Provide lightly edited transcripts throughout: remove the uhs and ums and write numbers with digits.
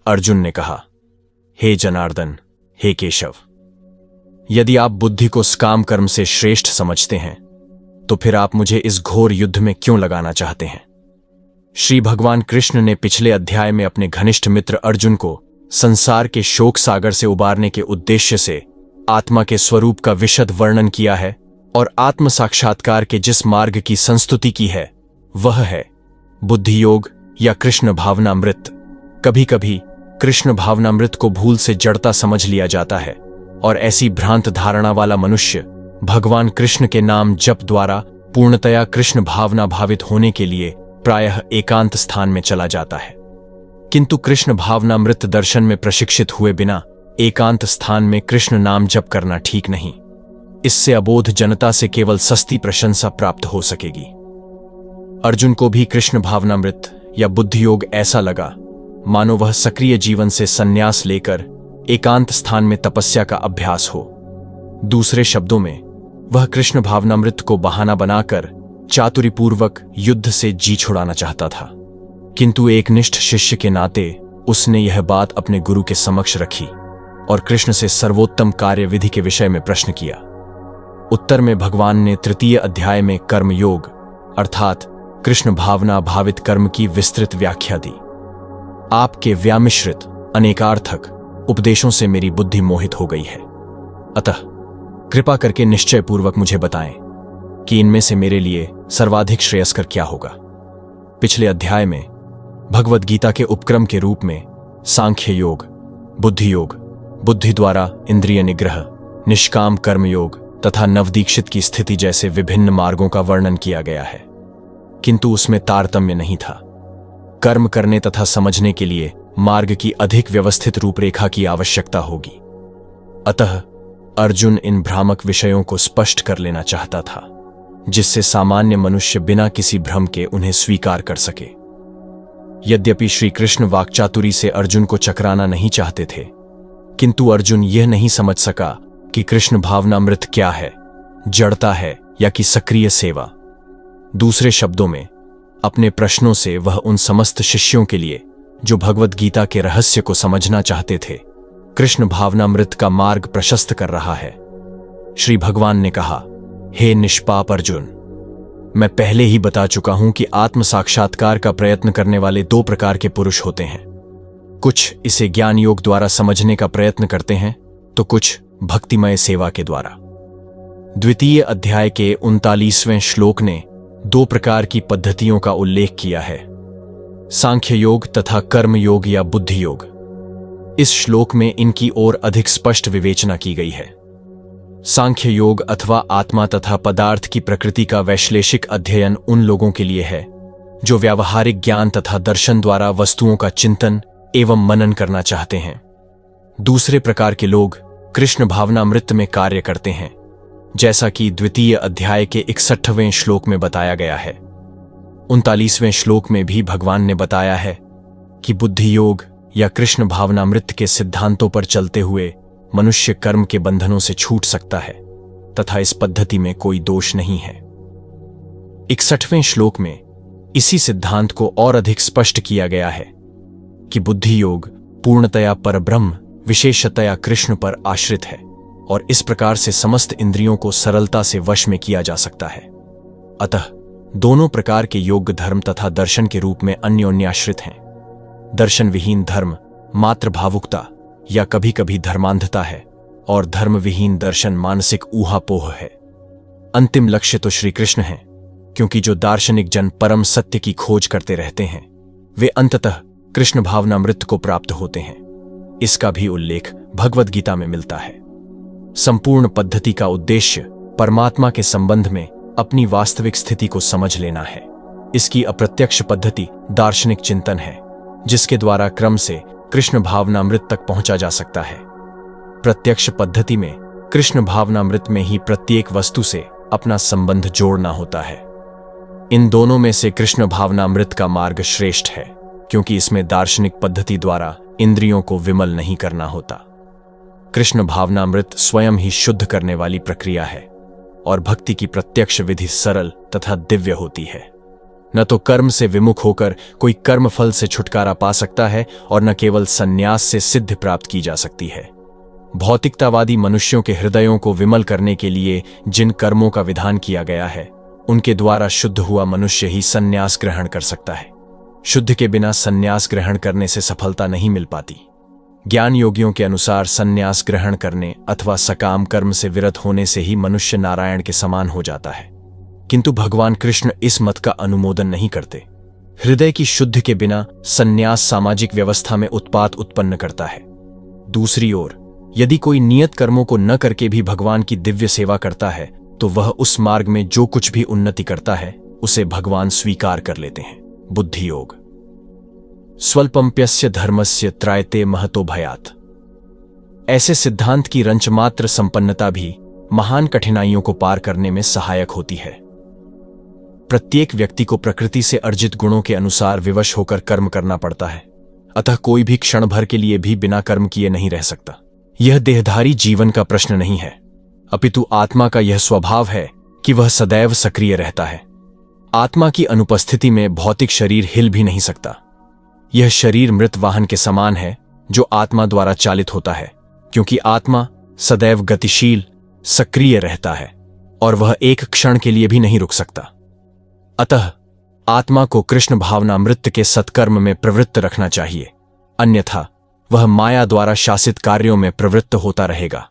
अर्जुन ने कहा, हे जनार्दन, हे केशव, यदि आप बुद्धि को काम कर्म से श्रेष्ठ समझते हैं तो फिर आप मुझे इस घोर युद्ध में क्यों लगाना चाहते हैं? श्री भगवान कृष्ण ने पिछले अध्याय में अपने घनिष्ठ मित्र अर्जुन को संसार के शोक सागर से उबारने के उद्देश्य से आत्मा के स्वरूप का विशद वर्णन किया है और आत्म साक्षात्कार के जिस मार्ग की संस्तुति की है वह है बुद्धि योग या कृष्ण भावनामृत। कभी कभी कृष्ण भावनामृत को भूल से जड़ता समझ लिया जाता है और ऐसी भ्रांत धारणा वाला मनुष्य भगवान कृष्ण के नाम जप द्वारा पूर्णतया कृष्ण भावना भावित होने के लिए प्रायः एकांत स्थान में चला जाता है। किंतु कृष्ण भावनामृत दर्शन में प्रशिक्षित हुए बिना एकांत स्थान में कृष्ण नाम जप करना ठीक नहीं। इससे अबोध जनता से केवल सस्ती प्रशंसा प्राप्त हो सकेगी। अर्जुन को भी कृष्ण भावनामृत या बुद्धि योग ऐसा लगा मानो वह सक्रिय जीवन से संन्यास लेकर एकांत स्थान में तपस्या का अभ्यास हो। दूसरे शब्दों में वह कृष्ण भावनामृत को बहाना बनाकर चातुरीपूर्वक युद्ध से जी छुड़ाना चाहता था। किंतु एक निष्ठ शिष्य के नाते उसने यह बात अपने गुरु के समक्ष रखी और कृष्ण से सर्वोत्तम कार्य विधि के विषय में प्रश्न किया। उत्तर में भगवान ने तृतीय अध्याय में कर्म योग अर्थात कृष्ण भावना भावित कर्म की विस्तृत व्याख्या दी। आपके व्यामिश्रित अनेकार्थक उपदेशों से मेरी बुद्धि मोहित हो गई है, अतः कृपा करके निश्चय पूर्वक मुझे बताएं कि इनमें से मेरे लिए सर्वाधिक श्रेयस्कर क्या होगा। पिछले अध्याय में भगवद गीता के उपक्रम के रूप में सांख्य योग, बुद्धि योग, बुद्धि द्वारा इंद्रिय निग्रह, निष्काम कर्म योग तथा नवदीक्षित की स्थिति जैसे विभिन्न मार्गों का वर्णन किया गया है, किंतु उसमें तारतम्य नहीं था। कर्म करने तथा समझने के लिए मार्ग की अधिक व्यवस्थित रूपरेखा की आवश्यकता होगी। अतः अर्जुन इन भ्रामक विषयों को स्पष्ट कर लेना चाहता था, जिससे सामान्य मनुष्य बिना किसी भ्रम के उन्हें स्वीकार कर सके। यद्यपि श्री कृष्ण वाक्चातुरी से अर्जुन को चकराना नहीं चाहते थे, किंतु अर्जुन यह नहीं समझ सका कि कृष्ण भावनामृत क्या है, जड़ता है या कि सक्रिय सेवा। दूसरे शब्दों में अपने प्रश्नों से वह उन समस्त शिष्यों के लिए जो भगवद गीता के रहस्य को समझना चाहते थे कृष्ण भावनामृत का मार्ग प्रशस्त कर रहा है। श्री भगवान ने कहा, हे निष्पाप अर्जुन, मैं पहले ही बता चुका हूं कि आत्म साक्षात्कार का प्रयत्न करने वाले दो प्रकार के पुरुष होते हैं। कुछ इसे ज्ञान योग द्वारा समझने का प्रयत्न करते हैं तो कुछ भक्तिमय सेवा के द्वारा। द्वितीय अध्याय के 39वें श्लोक ने दो प्रकार की पद्धतियों का उल्लेख किया है, सांख्य योग तथा कर्म योग या बुद्धि योग। इस श्लोक में इनकी ओर अधिक स्पष्ट विवेचना की गई है। सांख्य योग अथवा आत्मा तथा पदार्थ की प्रकृति का वैश्लेषिक अध्ययन उन लोगों के लिए है जो व्यावहारिक ज्ञान तथा दर्शन द्वारा वस्तुओं का चिंतन एवं मनन करना चाहते हैं। दूसरे प्रकार के लोग कृष्ण भावनामृत में कार्य करते हैं, जैसा कि द्वितीय अध्याय के 61वें श्लोक में बताया गया है। 39वें श्लोक में भी भगवान ने बताया है कि बुद्धि योग या कृष्ण भावनामृत के सिद्धांतों पर चलते हुए मनुष्य कर्म के बंधनों से छूट सकता है तथा इस पद्धति में कोई दोष नहीं है। 61वें श्लोक में इसी सिद्धांत को और अधिक स्पष्ट किया गया है कि बुद्धि योग पूर्णतया परब्रह्म विशेषतया कृष्ण पर आश्रित है और इस प्रकार से समस्त इंद्रियों को सरलता से वश में किया जा सकता है। अतः दोनों प्रकार के योग धर्म तथा दर्शन के रूप में अन्योन्याश्रित हैं। दर्शन विहीन धर्म मात्र भावुकता या कभी कभी धर्मांधता है और धर्म विहीन दर्शन मानसिक ऊहापोह है। अंतिम लक्ष्य तो श्री कृष्ण है, क्योंकि जो दार्शनिक जन परम सत्य की खोज करते रहते हैं वे अंततः कृष्ण भावनामृत को प्राप्त होते हैं। इसका भी उल्लेख भगवद गीता में मिलता है। संपूर्ण पद्धति का उद्देश्य परमात्मा के संबंध में अपनी वास्तविक स्थिति को समझ लेना है। इसकी अप्रत्यक्ष पद्धति दार्शनिक चिंतन है, जिसके द्वारा क्रम से कृष्ण भावनामृत तक पहुंचा जा सकता है। प्रत्यक्ष पद्धति में कृष्ण भावनामृत में ही प्रत्येक वस्तु से अपना संबंध जोड़ना होता है। इन दोनों में से कृष्ण भावनामृत का मार्ग श्रेष्ठ है, क्योंकि इसमें दार्शनिक पद्धति द्वारा इंद्रियों को विमल नहीं करना होता। कृष्ण भावनामृत स्वयं ही शुद्ध करने वाली प्रक्रिया है और भक्ति की प्रत्यक्ष विधि सरल तथा दिव्य होती है। न तो कर्म से विमुख होकर कोई कर्मफल से छुटकारा पा सकता है और न केवल संन्यास से सिद्धि प्राप्त की जा सकती है। भौतिकतावादी मनुष्यों के हृदयों को विमल करने के लिए जिन कर्मों का विधान किया गया है, उनके द्वारा शुद्ध हुआ मनुष्य ही संन्यास ग्रहण कर सकता है। शुद्ध के बिना संन्यास ग्रहण करने से सफलता नहीं मिल पाती। ज्ञान योगियों के अनुसार संन्यास ग्रहण करने अथवा सकाम कर्म से विरत होने से ही मनुष्य नारायण के समान हो जाता है, किंतु भगवान कृष्ण इस मत का अनुमोदन नहीं करते। हृदय की शुद्ध के बिना संन्यास सामाजिक व्यवस्था में उत्पात उत्पन्न करता है। दूसरी ओर यदि कोई नियत कर्मों को न करके भी भगवान की दिव्य सेवा करता है, तो वह उस मार्ग में जो कुछ भी उन्नति करता है उसे भगवान स्वीकार कर लेते हैं। बुद्धि योग। स्वल्पम्प्यस्य धर्मस्य त्रायते महतो भयात्। ऐसे सिद्धांत की रंचमात्र संपन्नता भी महान कठिनाइयों को पार करने में सहायक होती है। प्रत्येक व्यक्ति को प्रकृति से अर्जित गुणों के अनुसार विवश होकर कर्म करना पड़ता है, अतः कोई भी क्षण भर के लिए भी बिना कर्म किए नहीं रह सकता। यह देहधारी जीवन का प्रश्न नहीं है, अपितु आत्मा का यह स्वभाव है कि वह सदैव सक्रिय रहता है। आत्मा की अनुपस्थिति में भौतिक शरीर हिल भी नहीं सकता। यह शरीर मृत वाहन के समान है जो आत्मा द्वारा चालित होता है, क्योंकि आत्मा सदैव गतिशील सक्रिय रहता है और वह एक क्षण के लिए भी नहीं रुक सकता। अतः आत्मा को कृष्ण भावनामृत के सत्कर्म में प्रवृत्त रखना चाहिए, अन्यथा वह माया द्वारा शासित कार्यों में प्रवृत्त होता रहेगा।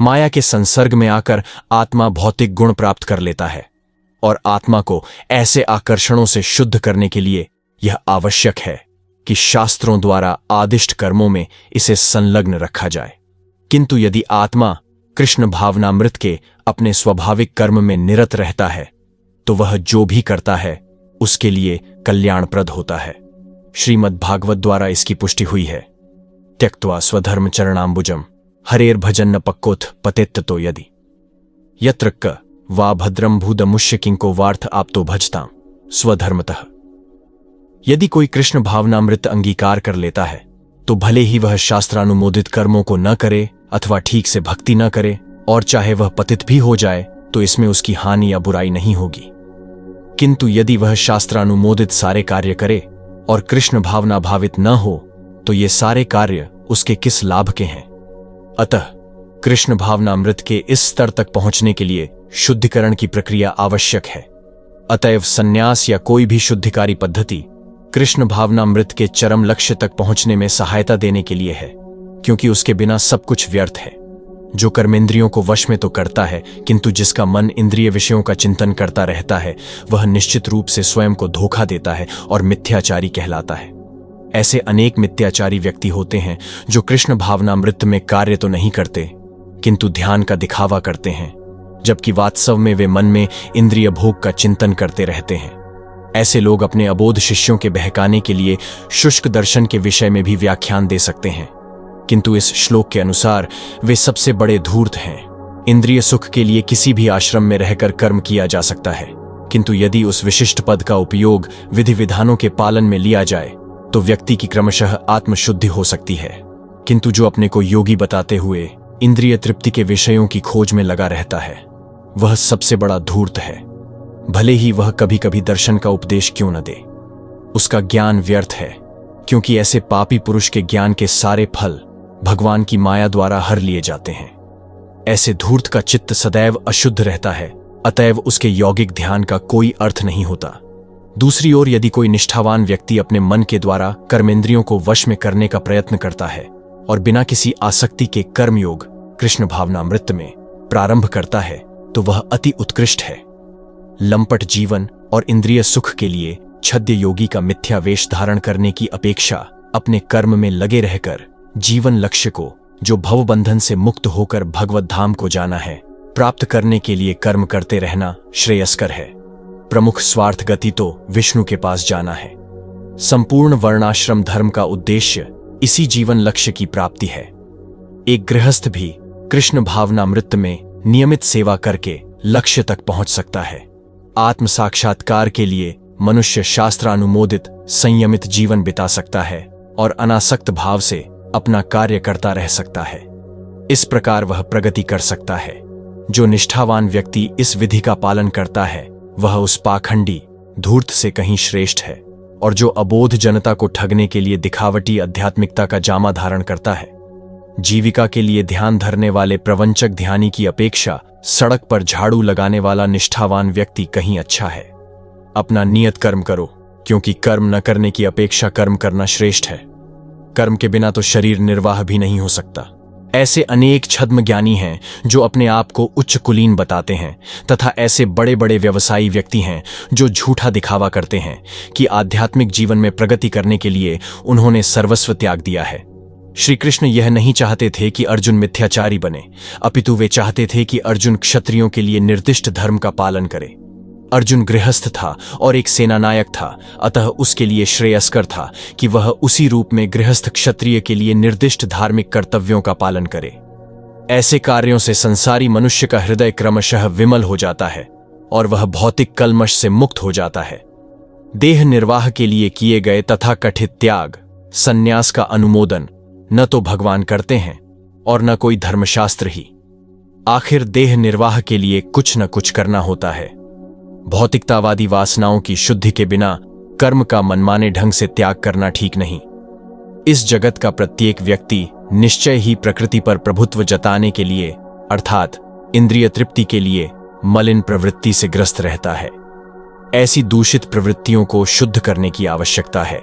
माया के संसर्ग में आकर आत्मा भौतिक गुण प्राप्त कर लेता है और आत्मा को ऐसे आकर्षणों से शुद्ध करने के लिए यह आवश्यक है कि शास्त्रों द्वारा आदिष्ट कर्मों में इसे संलग्न रखा जाए। किंतु यदि आत्मा कृष्ण भावनामृत के अपने स्वाभाविक कर्म में निरत रहता है, तो वह जो भी करता है उसके लिए कल्याणप्रद होता है। श्रीमद् भागवत द्वारा इसकी पुष्टि हुई है। त्यक्त्वा स्वधर्म चरणाम्बुजम हरेर भजन न पक्कोथ पतेत्त तो यदि यत्र क वा भद्रम भूदमुष्य किंको वार्थ आप्तो भजताम स्वधर्मतः। यदि कोई कृष्ण भावनामृत अंगीकार कर लेता है, तो भले ही वह शास्त्रानुमोदित कर्मों को न करे अथवा ठीक से भक्ति न करे, और चाहे वह पतित भी हो जाए तो इसमें उसकी हानि या बुराई नहीं होगी। किंतु यदि वह शास्त्रानुमोदित सारे कार्य करे और कृष्ण भावना भावित न हो, तो ये सारे कार्य उसके किस लाभ के हैं। अतः कृष्ण भावनामृत के इस स्तर तक पहुंचने के लिए शुद्धिकरण की प्रक्रिया आवश्यक है। अतएव संन्यास या कोई भी शुद्धिकारी पद्धति कृष्ण भावनामृत के चरम लक्ष्य तक पहुंचने में सहायता देने के लिए है, क्योंकि उसके बिना सब कुछ व्यर्थ है। जो कर्मेंद्रियों को वश में तो करता है, किंतु जिसका मन इंद्रिय विषयों का चिंतन करता रहता है, वह निश्चित रूप से स्वयं को धोखा देता है और मिथ्याचारी कहलाता है। ऐसे अनेक मिथ्याचारी व्यक्ति होते हैं जो कृष्ण भावनामृत में कार्य तो नहीं करते, किंतु ध्यान का दिखावा करते हैं, जबकि वास्तव में वे मन में इंद्रिय भोग का चिंतन करते रहते हैं। ऐसे लोग अपने अबोध शिष्यों के बहकाने के लिए शुष्क दर्शन के विषय में भी व्याख्यान दे सकते हैं, किंतु इस श्लोक के अनुसार वे सबसे बड़े धूर्त हैं। इंद्रिय सुख के लिए किसी भी आश्रम में रहकर कर्म किया जा सकता है, किंतु यदि उस विशिष्ट पद का उपयोग विधि विधानों के पालन में लिया जाए तो व्यक्ति की क्रमशः आत्मशुद्धि हो सकती है। किंतु जो अपने को योगी बताते हुए इंद्रिय तृप्ति के विषयों की खोज में लगा रहता है, वह सबसे बड़ा धूर्त है। भले ही वह कभी कभी दर्शन का उपदेश क्यों न दे, उसका ज्ञान व्यर्थ है, क्योंकि ऐसे पापी पुरुष के ज्ञान के सारे फल भगवान की माया द्वारा हर लिए जाते हैं। ऐसे धूर्त का चित्त सदैव अशुद्ध रहता है, अतएव उसके यौगिक ध्यान का कोई अर्थ नहीं होता। दूसरी ओर यदि कोई निष्ठावान व्यक्ति अपने मन के द्वारा कर्मेंद्रियों को वश में करने का प्रयत्न करता है और बिना किसी आसक्ति के कर्मयोग कृष्ण भावनामृत में प्रारंभ करता है, तो वह अति उत्कृष्ट है। लंपट जीवन और इंद्रिय सुख के लिए छद्य योगी का मिथ्या वेश धारण करने की अपेक्षा अपने कर्म में लगे रहकर जीवन लक्ष्य को, जो भवबंधन से मुक्त होकर भगवत धाम को जाना है, प्राप्त करने के लिए कर्म करते रहना श्रेयस्कर है। प्रमुख स्वार्थ गति तो विष्णु के पास जाना है। संपूर्ण वर्णाश्रम धर्म का उद्देश्य इसी जीवन लक्ष्य की प्राप्ति है। एक गृहस्थ भी कृष्ण भावनामृत में नियमित सेवा करके लक्ष्य तक पहुंच सकता है। आत्म साक्षात्कार के लिए मनुष्य शास्त्रानुमोदित संयमित जीवन बिता सकता है और अनासक्त भाव से अपना कार्य करता रह सकता है। इस प्रकार वह प्रगति कर सकता है। जो निष्ठावान व्यक्ति इस विधि का पालन करता है, वह उस पाखंडी धूर्त से कहीं श्रेष्ठ है और जो अबोध जनता को ठगने के लिए दिखावटी आध्यात्मिकता का जामा धारण करता है। जीविका के लिए ध्यान धरने वाले प्रवंचक ध्यानी की अपेक्षा सड़क पर झाड़ू लगाने वाला निष्ठावान व्यक्ति कहीं अच्छा है। अपना नियत कर्म करो, क्योंकि कर्म न करने की अपेक्षा कर्म करना श्रेष्ठ है। कर्म के बिना तो शरीर निर्वाह भी नहीं हो सकता। ऐसे अनेक छद्म ज्ञानी हैं जो अपने आप को उच्च कुलीन बताते हैं, तथा ऐसे बड़े बड़े व्यवसायी व्यक्ति हैं जो झूठा दिखावा करते हैं कि आध्यात्मिक जीवन में प्रगति करने के लिए उन्होंने सर्वस्व त्याग दिया है। श्री कृष्ण यह नहीं चाहते थे कि अर्जुन मिथ्याचारी बने, अपितु वे चाहते थे कि अर्जुन क्षत्रियों के लिए निर्दिष्ट धर्म का पालन करे। अर्जुन गृहस्थ था और एक सेनानायक था, अतः उसके लिए श्रेयस्कर था कि वह उसी रूप में गृहस्थ क्षत्रिय के लिए निर्दिष्ट धार्मिक कर्तव्यों का पालन करे। ऐसे कार्यों से संसारी मनुष्य का हृदय क्रमशः विमल हो जाता है और वह भौतिक कल्मश से मुक्त हो जाता है। देह निर्वाह के लिए किए गए तथा कथित त्याग, संन्यास का अनुमोदन न तो भगवान करते हैं और न कोई धर्मशास्त्र ही। आखिर देह निर्वाह के लिए कुछ न कुछ करना होता है। भौतिकतावादी वासनाओं की शुद्धि के बिना कर्म का मनमाने ढंग से त्याग करना ठीक नहीं। इस जगत का प्रत्येक व्यक्ति निश्चय ही प्रकृति पर प्रभुत्व जताने के लिए अर्थात इंद्रिय तृप्ति के लिए मलिन प्रवृत्ति से ग्रस्त रहता है। ऐसी दूषित प्रवृत्तियों को शुद्ध करने की आवश्यकता है।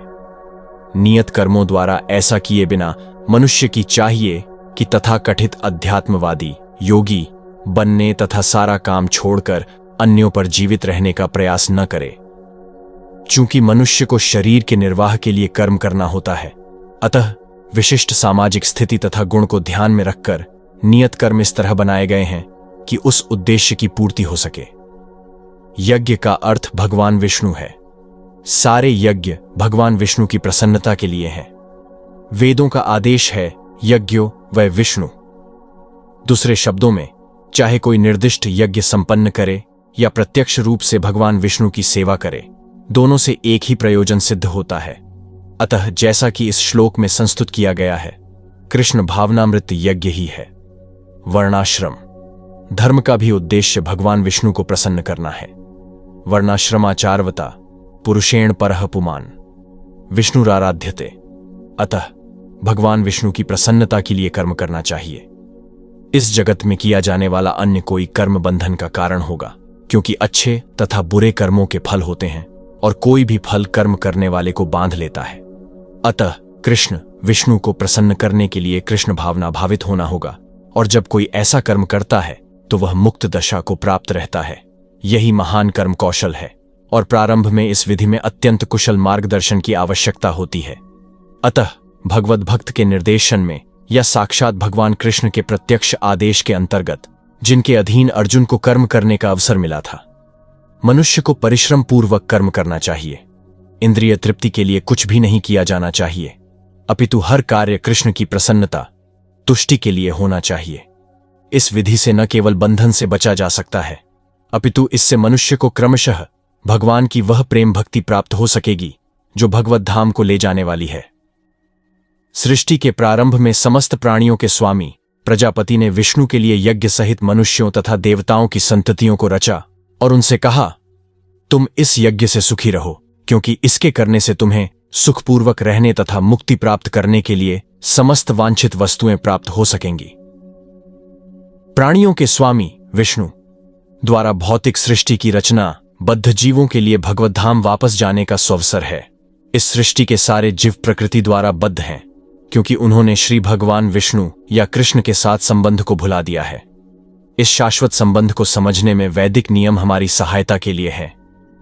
नियत कर्मों द्वारा ऐसा किए बिना मनुष्य की चाहिए कि तथाकथित अध्यात्मवादी योगी बनने तथा सारा काम छोड़कर अन्यों पर जीवित रहने का प्रयास न करे। चूंकि मनुष्य को शरीर के निर्वाह के लिए कर्म करना होता है, अतः विशिष्ट सामाजिक स्थिति तथा गुण को ध्यान में रखकर नियत कर्म इस तरह बनाए गए हैं कि उस उद्देश्य की पूर्ति हो सके। यज्ञ का अर्थ भगवान विष्णु है। सारे यज्ञ भगवान विष्णु की प्रसन्नता के लिए हैं। वेदों का आदेश है यज्ञो वै विष्णु। दूसरे शब्दों में, चाहे कोई निर्दिष्ट यज्ञ संपन्न करे या प्रत्यक्ष रूप से भगवान विष्णु की सेवा करे, दोनों से एक ही प्रयोजन सिद्ध होता है। अतः जैसा कि इस श्लोक में संस्तुत किया गया है, कृष्ण भावनामृत यज्ञ ही है। वर्णाश्रम धर्म का भी उद्देश्य भगवान विष्णु को प्रसन्न करना है। वर्णाश्रमाचारवता पुरुषेण परः पुमान् विष्णुराराध्यते। अतः भगवान विष्णु की प्रसन्नता के लिए कर्म करना चाहिए। इस जगत में किया जाने वाला अन्य कोई कर्म बंधन का कारण होगा, क्योंकि अच्छे तथा बुरे कर्मों के फल होते हैं और कोई भी फल कर्म करने वाले को बांध लेता है। अतः कृष्ण विष्णु को प्रसन्न करने के लिए कृष्ण भावना भावित होना होगा, और जब कोई ऐसा कर्म करता है तो वह मुक्त दशा को प्राप्त रहता है। यही महान कर्म कौशल है और प्रारंभ में इस विधि में अत्यंत कुशल मार्गदर्शन की आवश्यकता होती है। अतः भगवत भक्त के निर्देशन में या साक्षात भगवान कृष्ण के प्रत्यक्ष आदेश के अंतर्गत जिनके अधीन अर्जुन को कर्म करने का अवसर मिला था, मनुष्य को परिश्रम पूर्वक कर्म करना चाहिए। इंद्रिय तृप्ति के लिए कुछ भी नहीं किया जाना चाहिए, अपितु हर कार्य कृष्ण की प्रसन्नता तुष्टि के लिए होना चाहिए। इस विधि से न केवल बंधन से बचा जा सकता है, अपितु इससे मनुष्य को क्रमशः भगवान की वह प्रेम भक्ति प्राप्त हो सकेगी जो भगवत धाम को ले जाने वाली है। सृष्टि के प्रारंभ में समस्त प्राणियों के स्वामी प्रजापति ने विष्णु के लिए यज्ञ सहित मनुष्यों तथा देवताओं की संततियों को रचा और उनसे कहा, तुम इस यज्ञ से सुखी रहो, क्योंकि इसके करने से तुम्हें सुखपूर्वक रहने तथा मुक्ति प्राप्त करने के लिए समस्त वांछित वस्तुएं प्राप्त हो सकेंगी। प्राणियों के स्वामी विष्णु द्वारा भौतिक सृष्टि की रचना बद्ध जीवों के लिए भगवत धाम वापस जाने का सुअवसर है। इस सृष्टि के सारे जीव प्रकृति द्वारा बद्ध हैं, क्योंकि उन्होंने श्री भगवान विष्णु या कृष्ण के साथ संबंध को भुला दिया है। इस शाश्वत संबंध को समझने में वैदिक नियम हमारी सहायता के लिए है।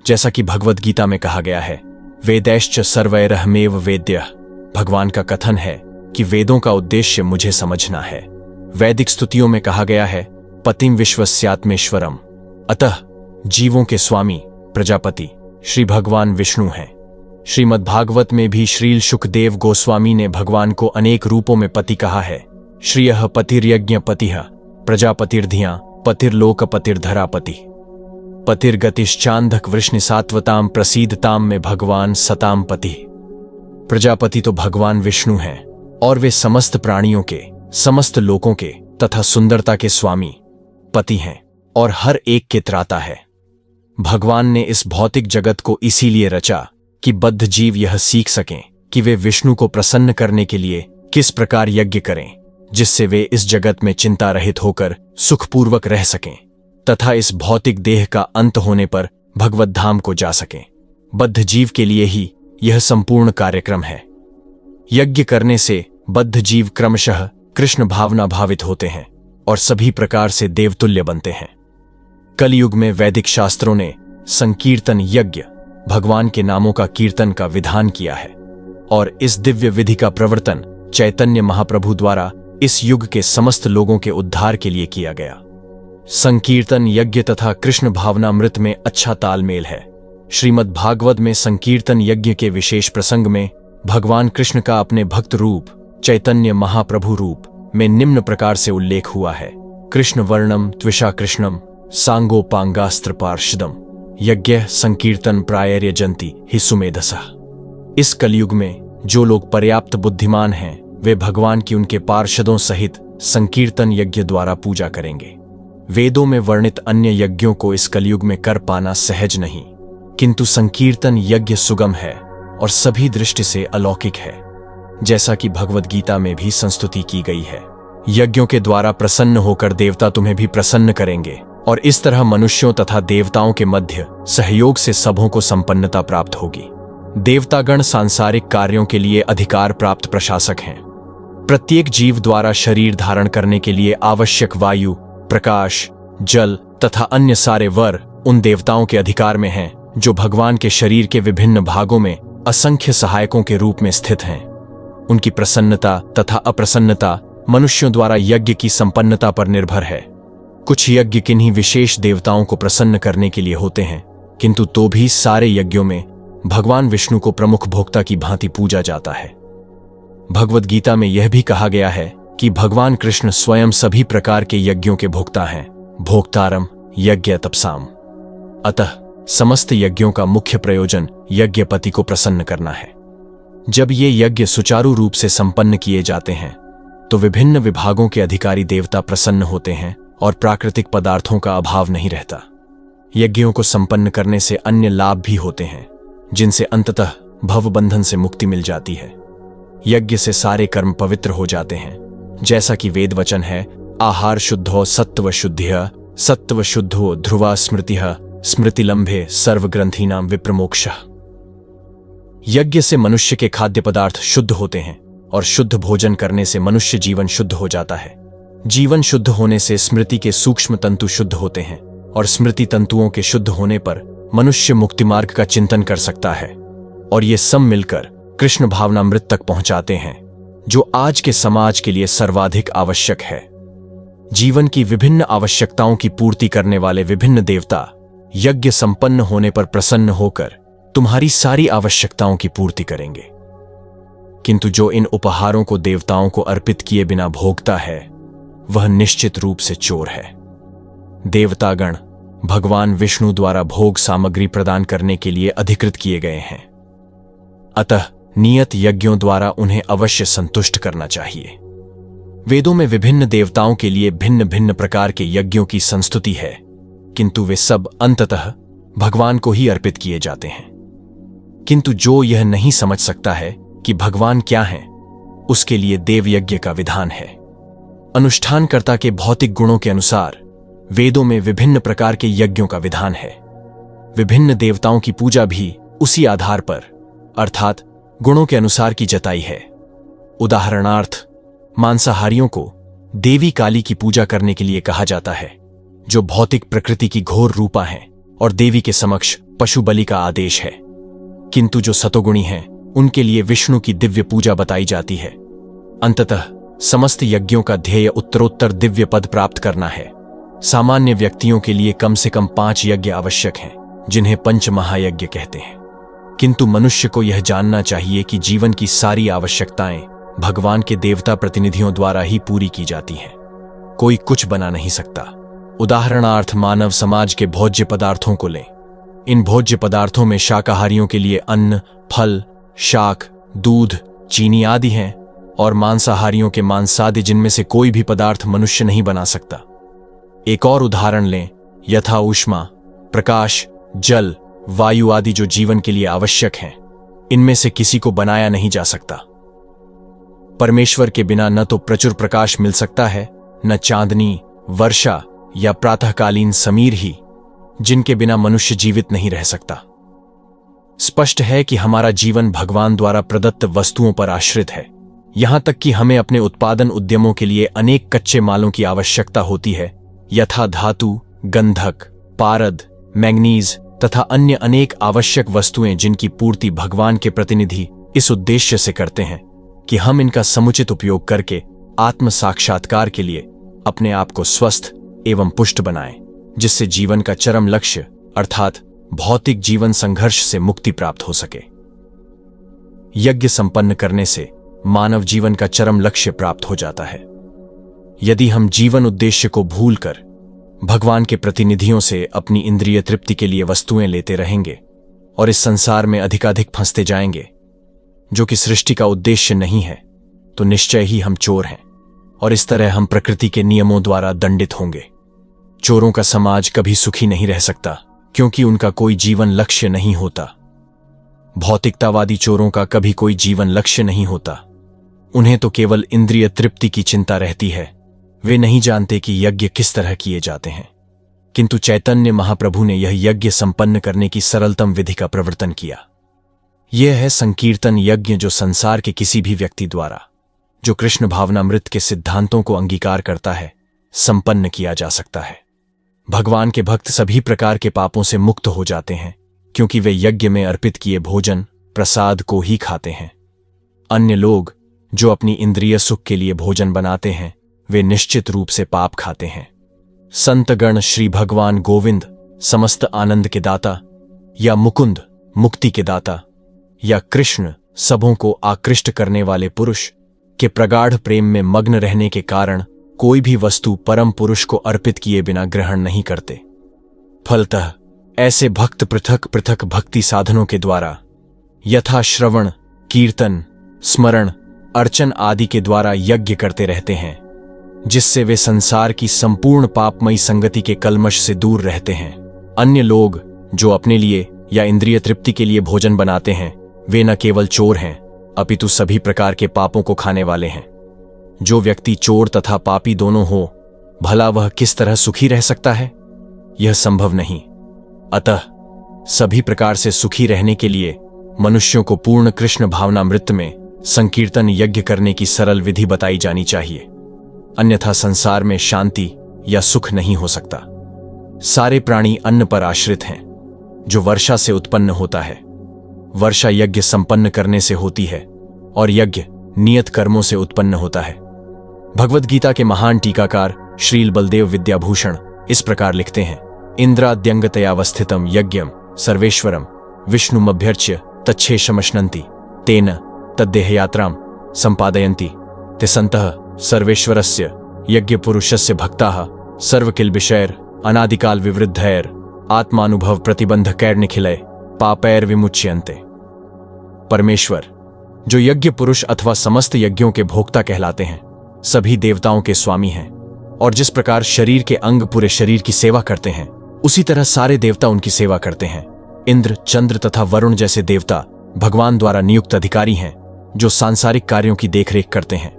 जैसा कि भगवद गीता में कहा गया है, वेदैश्च सर्वैरहमेव वेद्यः। भगवान का कथन है कि वेदों का उद्देश्य मुझे समझना है। वैदिक स्तुतियों में कहा गया है, पतिं विश्वस्यात्मेश्वरम। अतः जीवों के स्वामी प्रजापति श्री भगवान विष्णु हैं। श्रीमद् भागवत में भी श्रील शुकदेव गोस्वामी ने भगवान को अनेक रूपों में पति कहा है। श्रियः पतिर्यज्ञ पतिः प्रजापतिर्धिया पतिर्लोकपतिर्धरापति पतिर्गतिश्चांधक वृष्णिसात्वताम प्रसीदताम में भगवान सताम पति। प्रजापति तो भगवान विष्णु हैं और वे समस्त प्राणियों के, समस्त लोकों के तथा सुंदरता के स्वामी पति हैं और हर एक के त्राता है। भगवान ने इस भौतिक जगत को इसीलिए रचा कि बद्ध जीव यह सीख सकें कि वे विष्णु को प्रसन्न करने के लिए किस प्रकार यज्ञ करें, जिससे वे इस जगत में चिंता रहित होकर सुखपूर्वक रह सकें तथा इस भौतिक देह का अंत होने पर भगवत धाम को जा सकें। बद्ध जीव के लिए ही यह संपूर्ण कार्यक्रम है। यज्ञ करने से बद्ध जीव क्रमशः कृष्ण भावना भावित होते हैं और सभी प्रकार से देवतुल्य बनते हैं। कलयुग में वैदिक शास्त्रों ने संकीर्तन यज्ञ, भगवान के नामों का कीर्तन का विधान किया है और इस दिव्य विधि का प्रवर्तन चैतन्य महाप्रभु द्वारा इस युग के समस्त लोगों के उद्धार के लिए किया गया। संकीर्तन यज्ञ तथा कृष्ण भावनामृत में अच्छा तालमेल है। श्रीमद् भागवत में संकीर्तन यज्ञ के विशेष प्रसंग में भगवान कृष्ण का अपने भक्त रूप चैतन्य महाप्रभु रूप में निम्न प्रकार से उल्लेख हुआ है। कृष्ण वर्णम त्विषा कृष्णम सांगोपांगास्त्र पार्षदम यज्ञ संकीर्तन प्रायर्यजन्ति हि सुमेधसः। इस कलयुग में जो लोग पर्याप्त बुद्धिमान हैं वे भगवान की उनके पार्षदों सहित संकीर्तन यज्ञ द्वारा पूजा करेंगे। वेदों में वर्णित अन्य यज्ञों को इस कलयुग में कर पाना सहज नहीं, किंतु संकीर्तन यज्ञ सुगम है और सभी दृष्टि से अलौकिक है, जैसा कि भगवद गीता में भी संस्तुति की गई है। यज्ञों के द्वारा प्रसन्न होकर देवता तुम्हें भी प्रसन्न करेंगे और इस तरह मनुष्यों तथा देवताओं के मध्य सहयोग से सबों को संपन्नता प्राप्त होगी। देवतागण सांसारिक कार्यों के लिए अधिकार प्राप्त प्रशासक हैं। प्रत्येक जीव द्वारा शरीर धारण करने के लिए आवश्यक वायु, प्रकाश, जल तथा अन्य सारे वर उन देवताओं के अधिकार में हैं जो भगवान के शरीर के विभिन्न भागों में असंख्य सहायकों के रूप में स्थित हैं। उनकी प्रसन्नता तथा अप्रसन्नता मनुष्यों द्वारा यज्ञ की संपन्नता पर निर्भर है। कुछ यज्ञ किन्हीं विशेष देवताओं को प्रसन्न करने के लिए होते हैं, किंतु तो भी सारे यज्ञों में भगवान विष्णु को प्रमुख भोक्ता की भांति पूजा जाता है। भगवद गीता में यह भी कहा गया है कि भगवान कृष्ण स्वयं सभी प्रकार के यज्ञों के भोक्ता हैं, भोक्तारम यज्ञ तपसाम। अतः समस्त यज्ञों का मुख्य प्रयोजन यज्ञपति को प्रसन्न करना है। जब ये यज्ञ सुचारू रूप से संपन्न किए जाते हैं तो विभिन्न विभागों के अधिकारी देवता प्रसन्न होते हैं और प्राकृतिक पदार्थों का अभाव नहीं रहता। यज्ञों को संपन्न करने से अन्य लाभ भी होते हैं, जिनसे अंततः भवबंधन से मुक्ति मिल जाती है। यज्ञ से सारे कर्म पवित्र हो जाते हैं, जैसा कि वेद वचन है, आहार शुद्धो सत्व शुद्धिः सत्व शुद्धो ध्रुवा स्मृतिः स्मृतिलंभे सर्वग्रंथीनाम विप्रमोक्षः। यज्ञ से मनुष्य के खाद्य पदार्थ शुद्ध होते हैं और शुद्ध भोजन करने से मनुष्य जीवन शुद्ध हो जाता है। जीवन शुद्ध होने से स्मृति के सूक्ष्म तंतु शुद्ध होते हैं और स्मृति तंतुओं के शुद्ध होने पर मनुष्य मुक्ति मार्ग का चिंतन कर सकता है और ये सब मिलकर कृष्ण भावनामृत तक पहुंचाते हैं, जो आज के समाज के लिए सर्वाधिक आवश्यक है। जीवन की विभिन्न आवश्यकताओं की पूर्ति करने वाले विभिन्न देवता यज्ञ संपन्न होने पर प्रसन्न होकर तुम्हारी सारी आवश्यकताओं की पूर्ति करेंगे। किंतु जो इन उपहारों को देवताओं को अर्पित किए बिना भोगता है वह निश्चित रूप से चोर है। देवतागण भगवान विष्णु द्वारा भोग सामग्री प्रदान करने के लिए अधिकृत किए गए हैं, अतः नियत यज्ञों द्वारा उन्हें अवश्य संतुष्ट करना चाहिए। वेदों में विभिन्न देवताओं के लिए भिन्न भिन्न प्रकार के यज्ञों की संस्तुति है, किंतु वे सब अंततः भगवान को ही अर्पित किए जाते हैं। किंतु जो यह नहीं समझ सकता है कि भगवान क्या हैं, उसके लिए देव यज्ञ का विधान है। अनुष्ठानकर्ता के भौतिक गुणों के अनुसार वेदों में विभिन्न प्रकार के यज्ञों का विधान है। विभिन्न देवताओं की पूजा भी उसी आधार पर अर्थात गुणों के अनुसार की जाती है। उदाहरणार्थ, मांसाहारियों को देवी काली की पूजा करने के लिए कहा जाता है, जो भौतिक प्रकृति की घोर रूपा हैं और देवी के समक्ष पशु बलि का आदेश है। किंतु जो सतोगुणी हैं उनके लिए विष्णु की दिव्य पूजा बताई जाती है। अंततः समस्त यज्ञों का ध्येय उत्तरोत्तर दिव्य पद प्राप्त करना है। सामान्य व्यक्तियों के लिए कम से कम 5 यज्ञ आवश्यक हैं, जिन्हें पंच महायज्ञ कहते हैं। किंतु मनुष्य को यह जानना चाहिए कि जीवन की सारी आवश्यकताएं भगवान के देवता प्रतिनिधियों द्वारा ही पूरी की जाती हैं। कोई कुछ बना नहीं सकता। उदाहरणार्थ, मानव समाज के भोज्य पदार्थों को लें। इन भोज्य पदार्थों में शाकाहारियों के लिए अन्न, फल, शाक, दूध, चीनी आदि हैं और मांसाहारियों के मांसादि, जिनमें से कोई भी पदार्थ मनुष्य नहीं बना सकता। एक और उदाहरण लें, यथा ऊष्मा, प्रकाश, जल, वायु आदि जो जीवन के लिए आवश्यक हैं, इनमें से किसी को बनाया नहीं जा सकता। परमेश्वर के बिना न तो प्रचुर प्रकाश मिल सकता है, न चांदनी, वर्षा या प्रातःकालीन समीर ही, जिनके बिना मनुष्य जीवित नहीं रह सकता। स्पष्ट है कि हमारा जीवन भगवान द्वारा प्रदत्त वस्तुओं पर आश्रित है। यहां तक कि हमें अपने उत्पादन उद्यमों के लिए अनेक कच्चे मालों की आवश्यकता होती है, यथा धातु, गंधक, पारद, मैग्नीज तथा अन्य अनेक आवश्यक वस्तुएं, जिनकी पूर्ति भगवान के प्रतिनिधि इस उद्देश्य से करते हैं कि हम इनका समुचित उपयोग करके आत्म साक्षात्कार के लिए अपने आप को स्वस्थ एवं पुष्ट बनाएं, जिससे जीवन का चरम लक्ष्य अर्थात भौतिक जीवन संघर्ष से मुक्ति प्राप्त हो सके। यज्ञ संपन्न करने से मानव जीवन का चरम लक्ष्य प्राप्त हो जाता है। यदि हम जीवन उद्देश्य को भूलकर भगवान के प्रतिनिधियों से अपनी इंद्रिय तृप्ति के लिए वस्तुएं लेते रहेंगे और इस संसार में अधिकाधिक फंसते जाएंगे, जो कि सृष्टि का उद्देश्य नहीं है, तो निश्चय ही हम चोर हैं और इस तरह हम प्रकृति के नियमों द्वारा दंडित होंगे। चोरों का समाज कभी सुखी नहीं रह सकता, क्योंकि उनका कोई जीवन लक्ष्य नहीं होता। भौतिकतावादी चोरों का कभी कोई जीवन लक्ष्य नहीं होता। उन्हें तो केवल इंद्रिय तृप्ति की चिंता रहती है। वे नहीं जानते कि यज्ञ किस तरह किए जाते हैं। किंतु चैतन्य महाप्रभु ने यह यज्ञ संपन्न करने की सरलतम विधि का प्रवर्तन किया। यह है संकीर्तन यज्ञ, जो संसार के किसी भी व्यक्ति द्वारा, जो कृष्ण भावनामृत के सिद्धांतों को अंगीकार करता है, संपन्न किया जा सकता है। भगवान के भक्त सभी प्रकार के पापों से मुक्त हो जाते हैं, क्योंकि वे यज्ञ में अर्पित किए भोजन प्रसाद को ही खाते हैं। अन्य लोग जो अपनी इंद्रिय सुख के लिए भोजन बनाते हैं, वे निश्चित रूप से पाप खाते हैं। संतगण श्री भगवान गोविंद समस्त आनंद के दाता, या मुकुंद मुक्ति के दाता, या कृष्ण सबों को आकृष्ट करने वाले पुरुष के प्रगाढ़ प्रेम में मग्न रहने के कारण कोई भी वस्तु परम पुरुष को अर्पित किए बिना ग्रहण नहीं करते। फलतः ऐसे भक्त पृथक पृथक भक्ति साधनों के द्वारा, यथा श्रवण, कीर्तन, स्मरण, अर्चन आदि के द्वारा यज्ञ करते रहते हैं, जिससे वे संसार की संपूर्ण पापमयी संगति के कलमश से दूर रहते हैं। अन्य लोग जो अपने लिए या इंद्रिय तृप्ति के लिए भोजन बनाते हैं, वे न केवल चोर हैं, अपितु सभी प्रकार के पापों को खाने वाले हैं। जो व्यक्ति चोर तथा पापी दोनों हो, भला वह किस तरह सुखी रह सकता है? यह संभव नहीं। अतः सभी प्रकार से सुखी रहने के लिए मनुष्यों को पूर्ण कृष्ण भावनामृत में संकीर्तन यज्ञ करने की सरल विधि बताई जानी चाहिए, अन्यथा संसार में शांति या सुख नहीं हो सकता। सारे प्राणी अन्न पर आश्रित हैं, जो वर्षा से उत्पन्न होता है। वर्षा यज्ञ संपन्न करने से होती है और यज्ञ नियत कर्मों से उत्पन्न होता है। भगवद गीता के महान टीकाकार श्रील बलदेव विद्याभूषण इस प्रकार लिखते हैं: इंद्राद्यंगतयावस्थितम यज्ञम सर्वेश्वरम विष्णुमभ्यर्च्य तच्छेषमश्नन्ति तेन तद्देहयात्रां संपादयन्ति ते सन्तः सर्वेश्वरस्य यज्ञपुरुषस्य भक्ताः सर्वकिल्बिषैर् अनादिकाल विवृद्धैर् आत्मानुभव प्रतिबंधकैर्निखिलैः पापैर विमुच्यन्ते। परमेश्वर, जो यज्ञ पुरुष अथवा समस्त यज्ञों के भोक्ता कहलाते हैं, सभी देवताओं के स्वामी हैं, और जिस प्रकार शरीर के अंग पूरे शरीर की सेवा करते हैं, उसी तरह सारे देवता उनकी सेवा करते हैं। इंद्र, चंद्र तथा वरुण जैसे देवता भगवान द्वारा नियुक्त अधिकारी हैं, जो सांसारिक कार्यों की देखरेख करते हैं।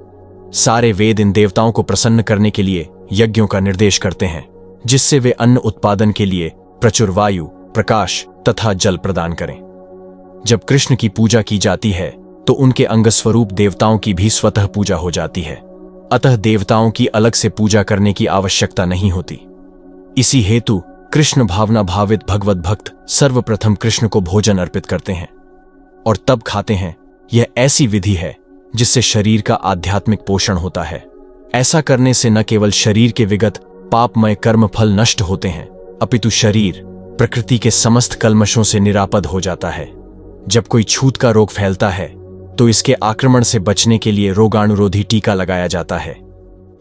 सारे वेद इन देवताओं को प्रसन्न करने के लिए यज्ञों का निर्देश करते हैं, जिससे वे अन्न उत्पादन के लिए प्रचुर वायु, प्रकाश तथा जल प्रदान करें। जब कृष्ण की पूजा की जाती है, तो उनके अंग स्वरूप देवताओं की भी स्वतः पूजा हो जाती है। अतः देवताओं की अलग से पूजा करने की आवश्यकता नहीं होती। इसी हेतु कृष्ण भावना भावित भगवत भक्त सर्वप्रथम कृष्ण को भोजन अर्पित करते हैं और तब खाते हैं। यह ऐसी विधि है जिससे शरीर का आध्यात्मिक पोषण होता है। ऐसा करने से न केवल शरीर के विगत पापमय कर्म फल नष्ट होते हैं, अपितु शरीर प्रकृति के समस्त कल्मशों से निरापद हो जाता है। जब कोई छूत का रोग फैलता है, तो इसके आक्रमण से बचने के लिए रोगाणुरोधी टीका लगाया जाता है।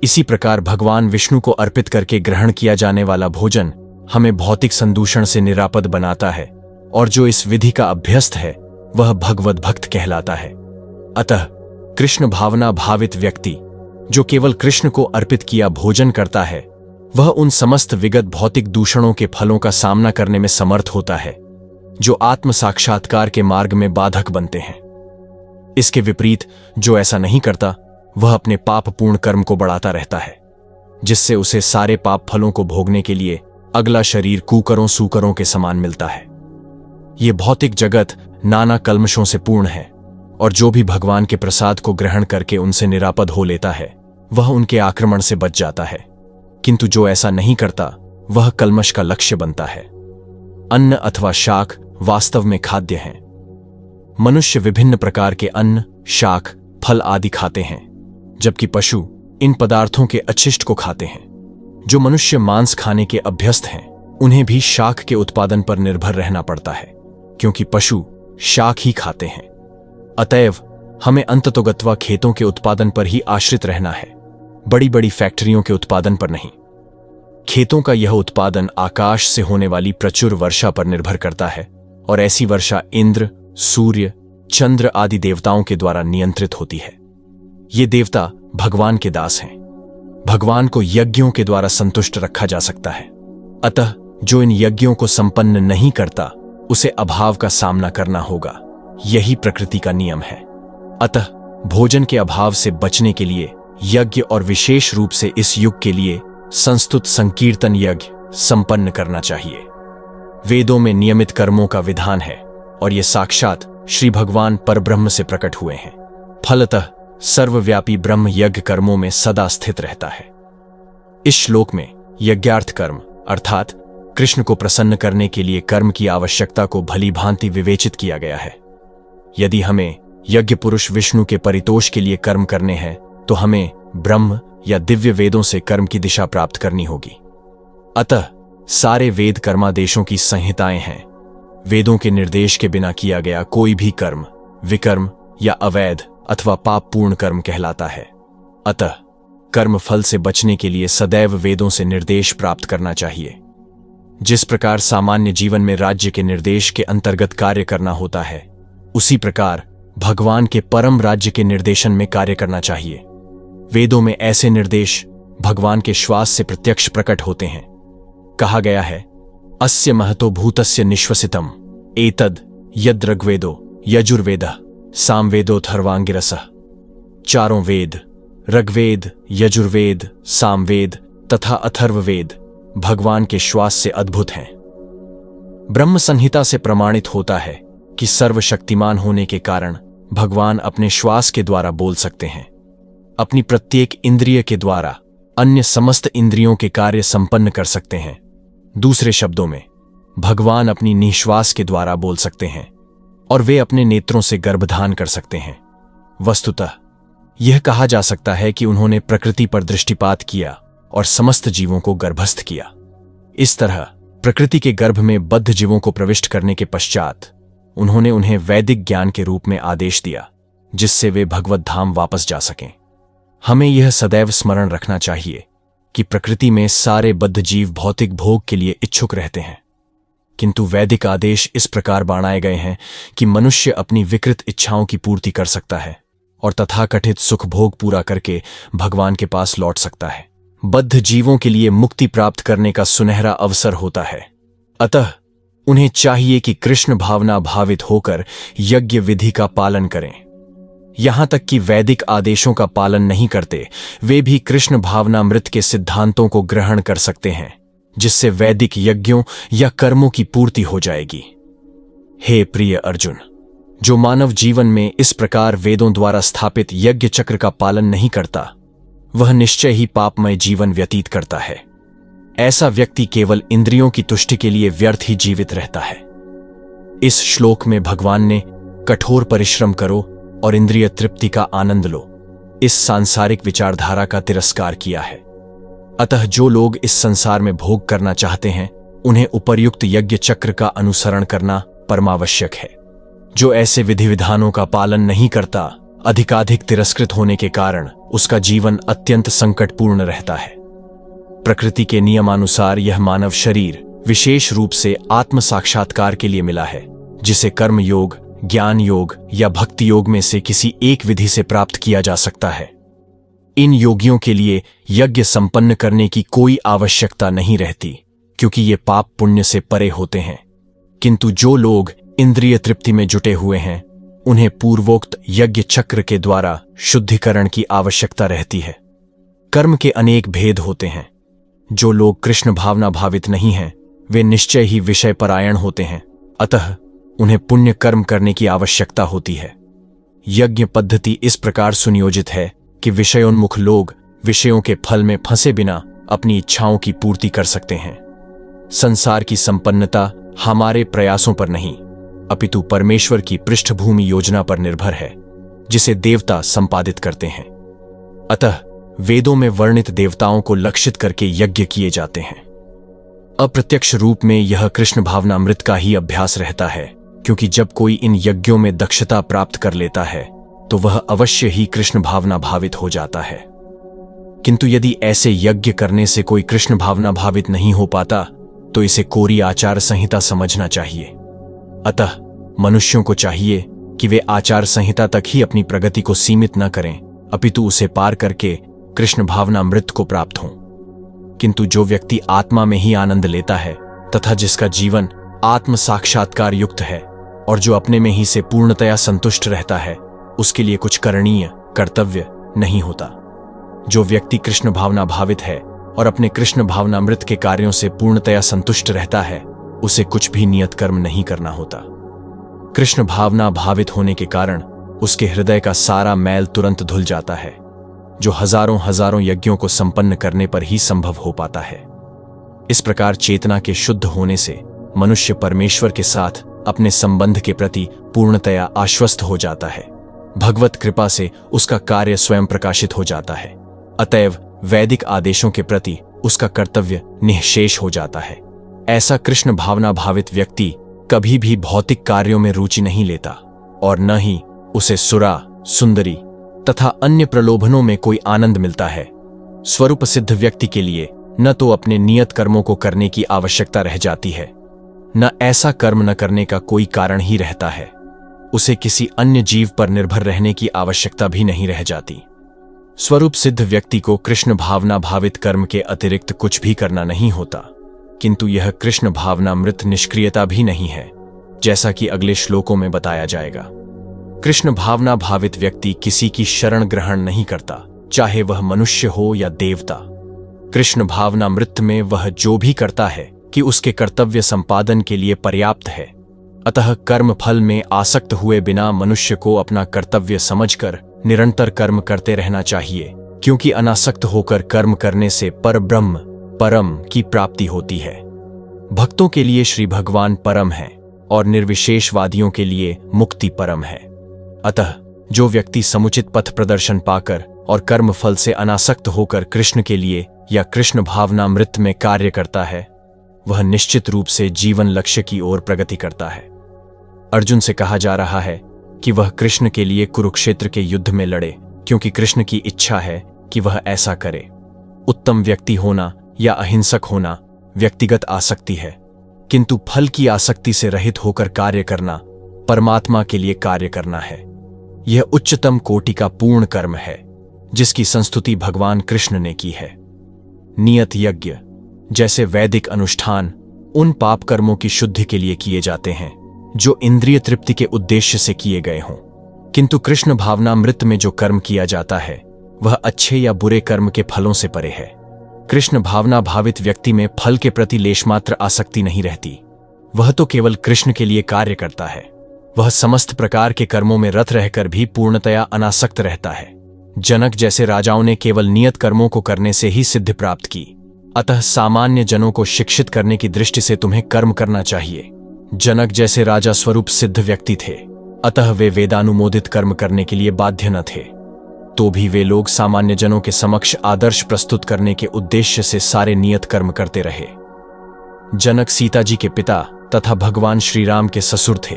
इसी प्रकार भगवान विष्णु को अर्पित करके ग्रहण किया जाने वाला भोजन हमें भौतिक संदूषण से निरापद बनाता है, और जो इस विधि का अभ्यस्त है वह भगवद भक्त कहलाता है। अतः कृष्ण भावना भावित व्यक्ति जो केवल कृष्ण को अर्पित किया भोजन करता है, वह उन समस्त विगत भौतिक दूषणों के फलों का सामना करने में समर्थ होता है जो आत्म साक्षात्कार के मार्ग में बाधक बनते हैं। इसके विपरीत जो ऐसा नहीं करता वह अपने पापपूर्ण कर्म को बढ़ाता रहता है, जिससे उसे सारे पाप फलों को भोगने के लिए अगला शरीर कुकरों सूकरों के समान मिलता है। ये भौतिक जगत नाना कल्मशों से पूर्ण है और जो भी भगवान के प्रसाद को ग्रहण करके उनसे निरापद हो लेता है वह उनके आक्रमण से बच जाता है, किंतु जो ऐसा नहीं करता वह कल्मश का लक्ष्य बनता है। अन्न अथवा शाक वास्तव में खाद्य हैं। मनुष्य विभिन्न प्रकार के अन्न, शाक, फल आदि खाते हैं, जबकि पशु इन पदार्थों के अचिष्ट को खाते हैं। जो मनुष्य मांस खाने के अभ्यस्त हैं उन्हें भी शाक के उत्पादन पर निर्भर रहना पड़ता है, क्योंकि पशु शाक ही खाते हैं। अतएव हमें अंततोगत्वा खेतों के उत्पादन पर ही आश्रित रहना है, बड़ी बड़ी फैक्ट्रियों के उत्पादन पर नहीं। खेतों का यह उत्पादन आकाश से होने वाली प्रचुर वर्षा पर निर्भर करता है और ऐसी वर्षा इंद्र, सूर्य, चंद्र आदि देवताओं के द्वारा नियंत्रित होती है। ये देवता भगवान के दास हैं। भगवान को यज्ञों के द्वारा संतुष्ट रखा जा सकता है, अतः जो इन यज्ञों को संपन्न नहीं करता उसे अभाव का सामना करना होगा। यही प्रकृति का नियम है। अतः भोजन के अभाव से बचने के लिए यज्ञ और विशेष रूप से इस युग के लिए संस्तुत संकीर्तन यज्ञ संपन्न करना चाहिए। वेदों में नियमित कर्मों का विधान है और ये साक्षात श्री भगवान परब्रह्म से प्रकट हुए हैं। फलतः सर्वव्यापी ब्रह्म यज्ञ कर्मों में सदा स्थित रहता है। इस श्लोक में यज्ञार्थ कर्म अर्थात कृष्ण को प्रसन्न करने के लिए कर्म की आवश्यकता को भली भांति विवेचित किया गया है। यदि हमें यज्ञ पुरुष विष्णु के परितोष के लिए कर्म करने हैं तो हमें ब्रह्म या दिव्य वेदों से कर्म की दिशा प्राप्त करनी होगी। अतः सारे वेद कर्मादेशों की संहिताएं हैं। वेदों के निर्देश के बिना किया गया कोई भी कर्म विकर्म या अवैध अथवा पापपूर्ण कर्म कहलाता है। अतः कर्म फल से बचने के लिए सदैव वेदों से निर्देश प्राप्त करना चाहिए। जिस प्रकार सामान्य जीवन में राज्य के निर्देश के अंतर्गत कार्य करना होता है, उसी प्रकार भगवान के परम राज्य के निर्देशन में कार्य करना चाहिए। वेदों में ऐसे निर्देश भगवान के श्वास से प्रत्यक्ष प्रकट होते हैं। कहा गया है, अस्य महतो भूतस्य निश्वसितम एतद यद ऋग्वेदो यजुर्वेदः सामवेदोथर्वांगिरसः। चारों वेद ऋग्वेद, यजुर्वेद, सामवेद तथा अथर्ववेद भगवान के श्वास से अद्भुत हैं। ब्रह्म संहिता से प्रमाणित होता है कि सर्वशक्तिमान होने के कारण भगवान अपने श्वास के द्वारा बोल सकते हैं। अपनी प्रत्येक इंद्रिय के द्वारा अन्य समस्त इंद्रियों के कार्य संपन्न कर सकते हैं। दूसरे शब्दों में भगवान अपनी निश्वास के द्वारा बोल सकते हैं और वे अपने नेत्रों से गर्भधान कर सकते हैं। वस्तुतः यह कहा जा सकता है कि उन्होंने प्रकृति पर दृष्टिपात किया और समस्त जीवों को गर्भस्थ किया। इस तरह प्रकृति के गर्भ में बद्ध जीवों को प्रविष्ट करने के पश्चात उन्होंने उन्हें वैदिक ज्ञान के रूप में आदेश दिया, जिससे वे भगवत धाम वापस जा सकें। हमें यह सदैव स्मरण रखना चाहिए कि प्रकृति में सारे बद्ध जीव भौतिक भोग के लिए इच्छुक रहते हैं, किंतु वैदिक आदेश इस प्रकार बाणाए गए हैं कि मनुष्य अपनी विकृत इच्छाओं की पूर्ति कर सकता है और तथाकथित सुख भोग पूरा करके भगवान के पास लौट सकता है। बद्ध जीवों के लिए मुक्ति प्राप्त करने का सुनहरा अवसर होता है। अतः उन्हें चाहिए कि कृष्ण भावना भावित होकर यज्ञ विधि का पालन करें। यहां तक कि वैदिक आदेशों का पालन नहीं करते वे भी कृष्ण भावनामृत के सिद्धांतों को ग्रहण कर सकते हैं, जिससे वैदिक यज्ञों या कर्मों की पूर्ति हो जाएगी। हे प्रिय अर्जुन, जो मानव जीवन में इस प्रकार वेदों द्वारा स्थापित यज्ञ चक्र का पालन नहीं करता वह निश्चय ही पापमय जीवन व्यतीत करता है। ऐसा व्यक्ति केवल इंद्रियों की तुष्टि के लिए व्यर्थ ही जीवित रहता है। इस श्लोक में भगवान ने कठोर परिश्रम करो और इंद्रिय तृप्ति का आनंद लो इस सांसारिक विचारधारा का तिरस्कार किया है। अतः जो लोग इस संसार में भोग करना चाहते हैं उन्हें उपर्युक्त यज्ञ चक्र का अनुसरण करना परमावश्यक है। जो ऐसे विधि विधानों का पालन नहीं करता अधिकाधिक तिरस्कृत होने के कारण उसका जीवन अत्यंत संकटपूर्ण रहता है। प्रकृति के नियमानुसार यह मानव शरीर विशेष रूप से आत्म साक्षात्कार के लिए मिला है, जिसे कर्म योग, ज्ञान योग या भक्ति योग में से किसी एक विधि से प्राप्त किया जा सकता है। इन योगियों के लिए यज्ञ संपन्न करने की कोई आवश्यकता नहीं रहती, क्योंकि ये पाप पुण्य से परे होते हैं। किंतु जो लोग इंद्रिय तृप्ति में जुटे हुए हैं, उन्हें पूर्वोक्त यज्ञ चक्र के द्वारा शुद्धिकरण की आवश्यकता रहती है। कर्म के अनेक भेद होते हैं। जो लोग कृष्ण भावना भावित नहीं हैं, वे निश्चय ही विषय परायण होते हैं, अतः उन्हें पुण्य कर्म करने की आवश्यकता होती है। यज्ञ पद्धति इस प्रकार सुनियोजित है कि विषयोन्मुख लोग विषयों के फल में फंसे बिना अपनी इच्छाओं की पूर्ति कर सकते हैं। संसार की संपन्नता हमारे प्रयासों पर नहीं, अपितु परमेश्वर की पृष्ठभूमि योजना पर निर्भर है, जिसे देवता संपादित करते हैं। अतः वेदों में वर्णित देवताओं को लक्षित करके यज्ञ किए जाते हैं। अप्रत्यक्ष रूप में यह कृष्ण भावनामृत का ही अभ्यास रहता है, क्योंकि जब कोई इन यज्ञों में दक्षता प्राप्त कर लेता है तो वह अवश्य ही कृष्ण भावना भावित हो जाता है। किंतु यदि ऐसे यज्ञ करने से कोई कृष्ण भावना भावित नहीं हो पाता, तो इसे कोरी आचार संहिता समझना चाहिए। अतः मनुष्यों को चाहिए कि वे आचार संहिता तक ही अपनी प्रगति को सीमित न करें, अपितु उसे पार करके कृष्ण भावनामृत को प्राप्त हों। किंतु जो व्यक्ति आत्मा में ही आनंद लेता है तथा जिसका जीवन आत्म साक्षात्कार युक्त है और जो अपने में ही से पूर्णतया संतुष्ट रहता है, उसके लिए कुछ करणीय कर्तव्य नहीं होता। जो व्यक्ति कृष्ण भावना भावित है और अपने कृष्ण भावनामृत के कार्यों से पूर्णतया संतुष्ट रहता है, उसे कुछ भी नियत कर्म नहीं करना होता। कृष्ण भावना भावित होने के कारण उसके हृदय का सारा मैल तुरंत धुल जाता है, जो हजारों हजारों यज्ञों को संपन्न करने पर ही संभव हो पाता है। इस प्रकार चेतना के शुद्ध होने से मनुष्य परमेश्वर के साथ अपने संबंध के प्रति पूर्णतया आश्वस्त हो जाता है। भगवत कृपा से उसका कार्य स्वयं प्रकाशित हो जाता है, अतएव वैदिक आदेशों के प्रति उसका कर्तव्य निःशेष हो जाता है। ऐसा कृष्ण भावना भावित व्यक्ति कभी भी भौतिक कार्यों में रुचि नहीं लेता और न ही उसे सुरा, सुंदरी तथा अन्य प्रलोभनों में कोई आनंद मिलता है। स्वरूप सिद्ध व्यक्ति के लिए न तो अपने नियत कर्मों को करने की आवश्यकता रह जाती है, न ऐसा कर्म न करने का कोई कारण ही रहता है। उसे किसी अन्य जीव पर निर्भर रहने की आवश्यकता भी नहीं रह जाती। स्वरूप सिद्ध व्यक्ति को कृष्ण भावना भावित कर्म के अतिरिक्त कुछ भी करना नहीं होता, किंतु यह कृष्ण भावनामृत निष्क्रियता भी नहीं है, जैसा कि अगले श्लोकों में बताया जाएगा। कृष्ण भावना भावित व्यक्ति किसी की शरण ग्रहण नहीं करता, चाहे वह मनुष्य हो या देवता। कृष्ण भावनामृत में वह जो भी करता है कि उसके कर्तव्य संपादन के लिए पर्याप्त है। अतः कर्म फल में आसक्त हुए बिना मनुष्य को अपना कर्तव्य समझकर निरंतर कर्म करते रहना चाहिए, क्योंकि अनासक्त होकर कर्म करने से परब्रह्म परम की प्राप्ति होती है। भक्तों के लिए श्री भगवान परम है और निर्विशेषवादियों के लिए मुक्ति परम है। अतः जो व्यक्ति समुचित पथ प्रदर्शन पाकर और कर्म फल से अनासक्त होकर कृष्ण के लिए या कृष्ण भावनामृत में कार्य करता है, वह निश्चित रूप से जीवन लक्ष्य की ओर प्रगति करता है। अर्जुन से कहा जा रहा है कि वह कृष्ण के लिए कुरुक्षेत्र के युद्ध में लड़े, क्योंकि कृष्ण की इच्छा है कि वह ऐसा करे। उत्तम व्यक्ति होना या अहिंसक होना व्यक्तिगत आसक्ति है, किंतु फल की आसक्ति से रहित होकर कार्य करना परमात्मा के लिए कार्य करना है। यह उच्चतम कोटि का पूर्ण कर्म है, जिसकी संस्तुति भगवान कृष्ण ने की है। नियत यज्ञ जैसे वैदिक अनुष्ठान उन पाप कर्मों की शुद्धि के लिए किए जाते हैं जो इंद्रिय तृप्ति के उद्देश्य से किए गए हों, किंतु कृष्ण भावनामृत में जो कर्म किया जाता है वह अच्छे या बुरे कर्म के फलों से परे है। कृष्ण भावना भावित व्यक्ति में फल के प्रति लेशमात्र आसक्ति नहीं रहती। वह तो केवल कृष्ण के लिए कार्य करता है। वह समस्त प्रकार के कर्मों में रत रहकर भी पूर्णतया अनासक्त रहता है। जनक जैसे राजाओं ने केवल नियत कर्मों को करने से ही सिद्धि प्राप्त की। अतः सामान्य जनों को शिक्षित करने की दृष्टि से तुम्हें कर्म करना चाहिए। जनक जैसे राजा स्वरूप सिद्ध व्यक्ति थे, अतः वे वेदानुमोदित कर्म करने के लिए बाध्य न थे। तो भी वे लोग सामान्य जनों के समक्ष आदर्श प्रस्तुत करने के उद्देश्य से सारे नियत कर्म करते रहे। जनक सीता जी के पिता तथा भगवान श्री राम के ससुर थे।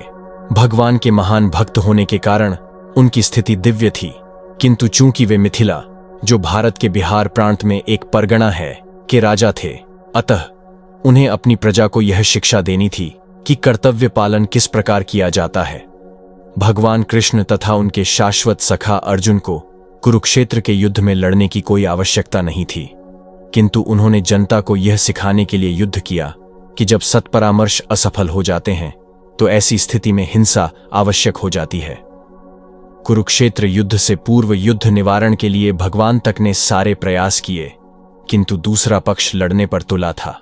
भगवान के महान भक्त होने के कारण उनकी स्थिति दिव्य थी, किंतु चूंकि वे मिथिला, जो भारत के बिहार प्रांत में एक परगना है, के राजा थे, अतः उन्हें अपनी प्रजा को यह शिक्षा देनी थी कि कर्तव्य पालन किस प्रकार किया जाता है। भगवान कृष्ण तथा उनके शाश्वत सखा अर्जुन को कुरुक्षेत्र के युद्ध में लड़ने की कोई आवश्यकता नहीं थी, किंतु उन्होंने जनता को यह सिखाने के लिए युद्ध किया कि जब सत्परामर्श असफल हो जाते हैं तो ऐसी स्थिति में हिंसा आवश्यक हो जाती है। कुरुक्षेत्र युद्ध से पूर्व युद्ध निवारण के लिए भगवान तक ने सारे प्रयास किए, किंतु दूसरा पक्ष लड़ने पर तुला था।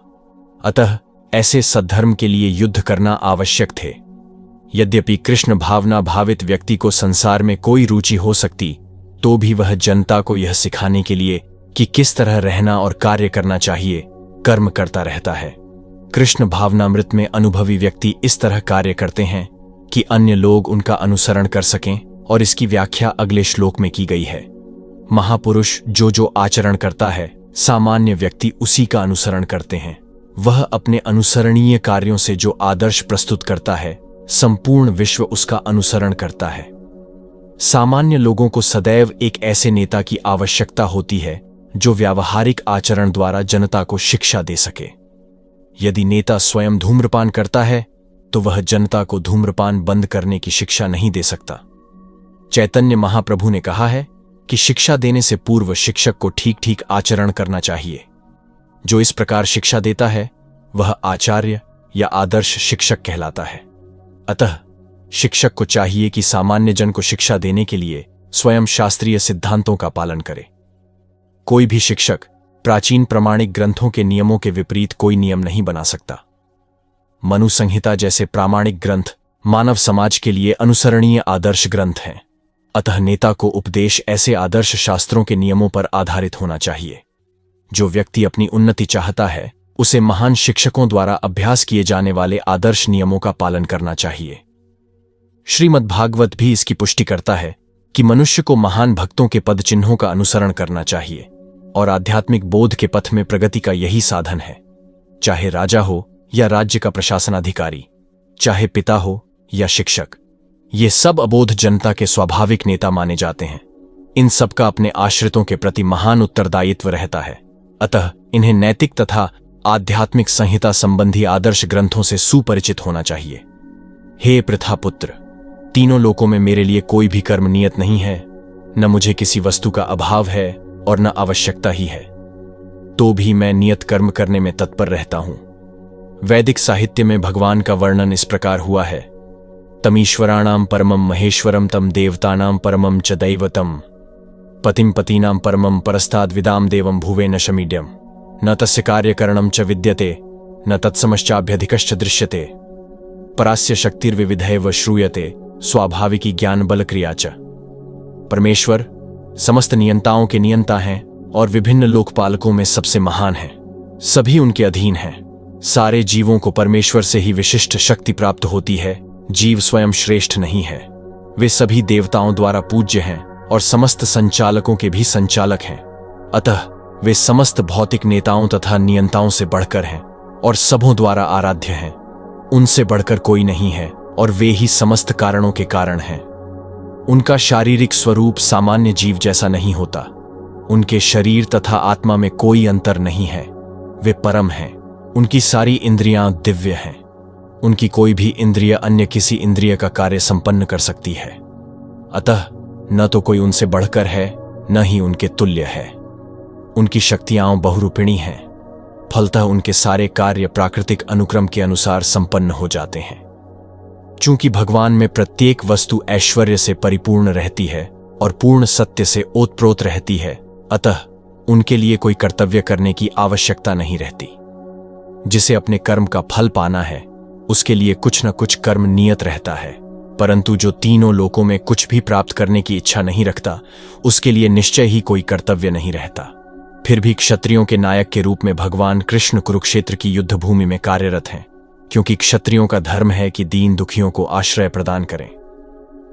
अतः ऐसे सद्धर्म के लिए युद्ध करना आवश्यक थे। यद्यपि कृष्ण भावना भावित व्यक्ति को संसार में कोई रुचि हो सकती, तो भी वह जनता को यह सिखाने के लिए कि किस तरह रहना और कार्य करना चाहिए, कर्म करता रहता है। कृष्ण भावनामृत में अनुभवी व्यक्ति इस तरह कार्य करते हैं कि अन्य लोग उनका अनुसरण कर सकें, और इसकी व्याख्या अगले श्लोक में की गई है। महापुरुष जो आचरण करता है, सामान्य व्यक्ति उसी का अनुसरण करते हैं। वह अपने अनुसरणीय कार्यों से जो आदर्श प्रस्तुत करता है, संपूर्ण विश्व उसका अनुसरण करता है। सामान्य लोगों को सदैव एक ऐसे नेता की आवश्यकता होती है जो व्यावहारिक आचरण द्वारा जनता को शिक्षा दे सके। यदि नेता स्वयं धूम्रपान करता है तो वह जनता को धूम्रपान बंद करने की शिक्षा नहीं दे सकता। चैतन्य महाप्रभु ने कहा है कि शिक्षा देने से पूर्व शिक्षक को ठीक ठीक आचरण करना चाहिए। जो इस प्रकार शिक्षा देता है वह आचार्य या आदर्श शिक्षक कहलाता है। अतः शिक्षक को चाहिए कि सामान्य जन को शिक्षा देने के लिए स्वयं शास्त्रीय सिद्धांतों का पालन करे। कोई भी शिक्षक प्राचीन प्रमाणिक ग्रंथों के नियमों के विपरीत कोई नियम नहीं बना सकता। मनु संहिता जैसे प्रामाणिक ग्रंथ मानव समाज के लिए अनुसरणीय आदर्श ग्रंथ हैं। अतः नेता को उपदेश ऐसे आदर्श शास्त्रों के नियमों पर आधारित होना चाहिए। जो व्यक्ति अपनी उन्नति चाहता है, उसे महान शिक्षकों द्वारा अभ्यास किए जाने वाले आदर्श नियमों का पालन करना चाहिए। श्रीमद् भागवत भी इसकी पुष्टि करता है कि मनुष्य को महान भक्तों के पद चिन्हों का अनुसरण करना चाहिए, और आध्यात्मिक बोध के पथ में प्रगति का यही साधन है। चाहे राजा हो या राज्य का प्रशासनाधिकारी, चाहे पिता हो या शिक्षक, ये सब अबोध जनता के स्वाभाविक नेता माने जाते हैं। इन सबका अपने आश्रितों के प्रति महान उत्तरदायित्व रहता है। अतः इन्हें नैतिक तथा आध्यात्मिक संहिता संबंधी आदर्श ग्रंथों से सुपरिचित होना चाहिए। हे पृथापुत्र, तीनों लोकों में मेरे लिए कोई भी कर्म नियत नहीं है, न मुझे किसी वस्तु का अभाव है और न आवश्यकता ही है, तो भी मैं नियत कर्म करने में तत्पर रहता हूं। वैदिक साहित्य में भगवान का वर्णन इस प्रकार हुआ है। तमीश्वराणाम परमम महेश्वरम तम देवतानां परमम च दैवतम पतिम पतीनां परमम परस्ताद विदाम देवम भुवे न शमीड्यम न तस्य कार्यकरणम च विद्यते न तत्समश्चाभ्यधिकश्च दृश्यते परास्य शक्तिर्विविधैव श्रूयते स्वाभाविकी ज्ञान बल क्रिया च। परमेश्वर समस्त नियंताओं के नियंता हैं और विभिन्न लोकपालकों में सबसे महान हैं। सभी उनके अधीन हैं। सारे जीवों को परमेश्वर से ही विशिष्ट शक्ति प्राप्त होती है। जीव स्वयं श्रेष्ठ नहीं है। वे सभी देवताओं द्वारा पूज्य हैं और समस्त संचालकों के भी संचालक हैं। अतः वे समस्त भौतिक नेताओं तथा नियंताओं से बढ़कर हैं और सबों द्वारा आराध्य हैं। उनसे बढ़कर कोई नहीं है और वे ही समस्त कारणों के कारण हैं। उनका शारीरिक स्वरूप सामान्य जीव जैसा नहीं होता। उनके शरीर तथा आत्मा में कोई अंतर नहीं है। वे परम हैं। उनकी सारी इंद्रियां दिव्य हैं। उनकी कोई भी इंद्रिय अन्य किसी इंद्रिय का कार्य संपन्न कर सकती है। अतः न तो कोई उनसे बढ़कर है, न ही उनके तुल्य है। उनकी शक्तियां बहुरूपिणी हैं। फलतः उनके सारे कार्य प्राकृतिक अनुक्रम के अनुसार संपन्न हो जाते हैं। चूंकि भगवान में प्रत्येक वस्तु ऐश्वर्य से परिपूर्ण रहती है और पूर्ण सत्य से ओतप्रोत रहती है, अतः उनके लिए कोई कर्तव्य करने की आवश्यकता नहीं रहती। जिसे अपने कर्म का फल पाना है, उसके लिए कुछ न कुछ कर्म नियत रहता है, परंतु जो तीनों लोकों में कुछ भी प्राप्त करने की इच्छा नहीं रखता, उसके लिए निश्चय ही कोई कर्तव्य नहीं रहता। फिर भी क्षत्रियों के नायक के रूप में भगवान कृष्ण कुरुक्षेत्र की युद्ध भूमि में कार्यरत हैं, क्योंकि क्षत्रियों का धर्म है कि दीन दुखियों को आश्रय प्रदान करें।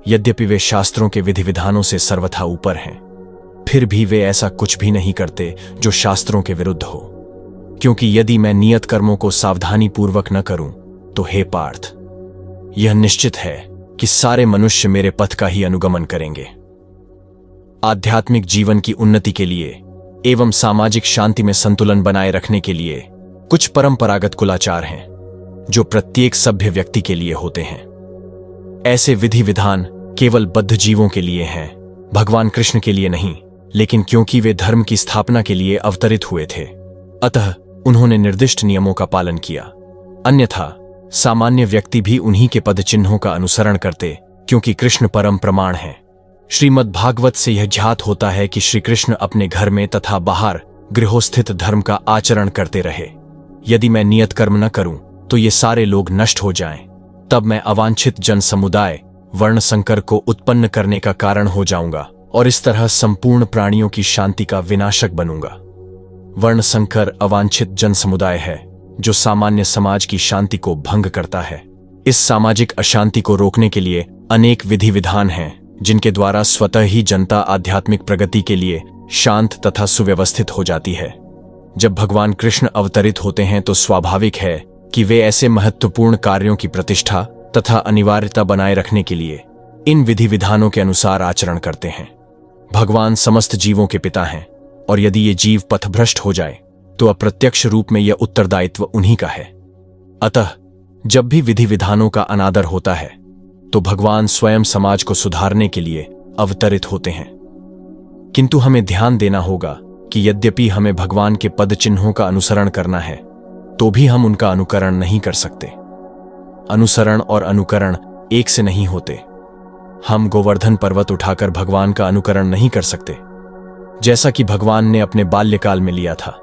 यद्यपि वे शास्त्रों के विधि विधानों से सर्वथा ऊपर हैं, फिर भी वे ऐसा कुछ भी नहीं करते जो शास्त्रों के विरुद्ध हो। क्योंकि यदि मैं नियत कर्मों को सावधानी पूर्वक न करूं, तो हे पार्थ, यह निश्चित है कि सारे मनुष्य मेरे पथ का ही अनुगमन करेंगे। आध्यात्मिक जीवन की उन्नति के लिए एवं सामाजिक शांति में संतुलन बनाए रखने के लिए कुछ परंपरागत कुलाचार हैं जो प्रत्येक सभ्य व्यक्ति के लिए होते हैं। ऐसे विधि विधान केवल बद्ध जीवों के लिए हैं, भगवान कृष्ण के लिए नहीं, लेकिन क्योंकि वे धर्म की स्थापना के लिए अवतरित हुए थे, अतः उन्होंने निर्दिष्ट नियमों का पालन किया। अन्यथा सामान्य व्यक्ति भी उन्हीं के पद चिन्हों का अनुसरण करते, क्योंकि कृष्ण परम प्रमाण है। श्रीमद् भागवत से यह ज्ञात होता है कि श्री कृष्ण अपने घर में तथा बाहर गृहोस्थित धर्म का आचरण करते रहे। यदि मैं नियत कर्म न करूं तो ये सारे लोग नष्ट हो जाएं, तब मैं अवांछित जन समुदाय वर्ण संकर को उत्पन्न करने का कारण हो जाऊंगा और इस तरह संपूर्ण प्राणियों की शांति का विनाशक बनूंगा। वर्ण संकर अवांछित जन समुदाय है जो सामान्य समाज की शांति को भंग करता है। इस सामाजिक अशांति को रोकने के लिए अनेक विधि विधान हैं, जिनके द्वारा स्वतः ही जनता आध्यात्मिक प्रगति के लिए शांत तथा सुव्यवस्थित हो जाती है। जब भगवान कृष्ण अवतरित होते हैं तो स्वाभाविक है कि वे ऐसे महत्वपूर्ण कार्यों की प्रतिष्ठा तथा अनिवार्यता बनाए रखने के लिए इन विधि विधानों के अनुसार आचरण करते हैं। भगवान समस्त जीवों के पिता हैं और यदि ये जीव पथभ्रष्ट हो जाए तो अप्रत्यक्ष रूप में यह उत्तरदायित्व उन्हीं का है। अतः जब भी विधि विधानों का अनादर होता है तो भगवान स्वयं समाज को सुधारने के लिए अवतरित होते हैं। किंतु हमें ध्यान देना होगा कि यद्यपि हमें भगवान के पद चिन्हों का अनुसरण करना है, तो भी हम उनका अनुकरण नहीं कर सकते। अनुसरण और अनुकरण एक से नहीं होते। हम गोवर्धन पर्वत उठाकर भगवान का अनुकरण नहीं कर सकते, जैसा कि भगवान ने अपने बाल्यकाल में लिया था।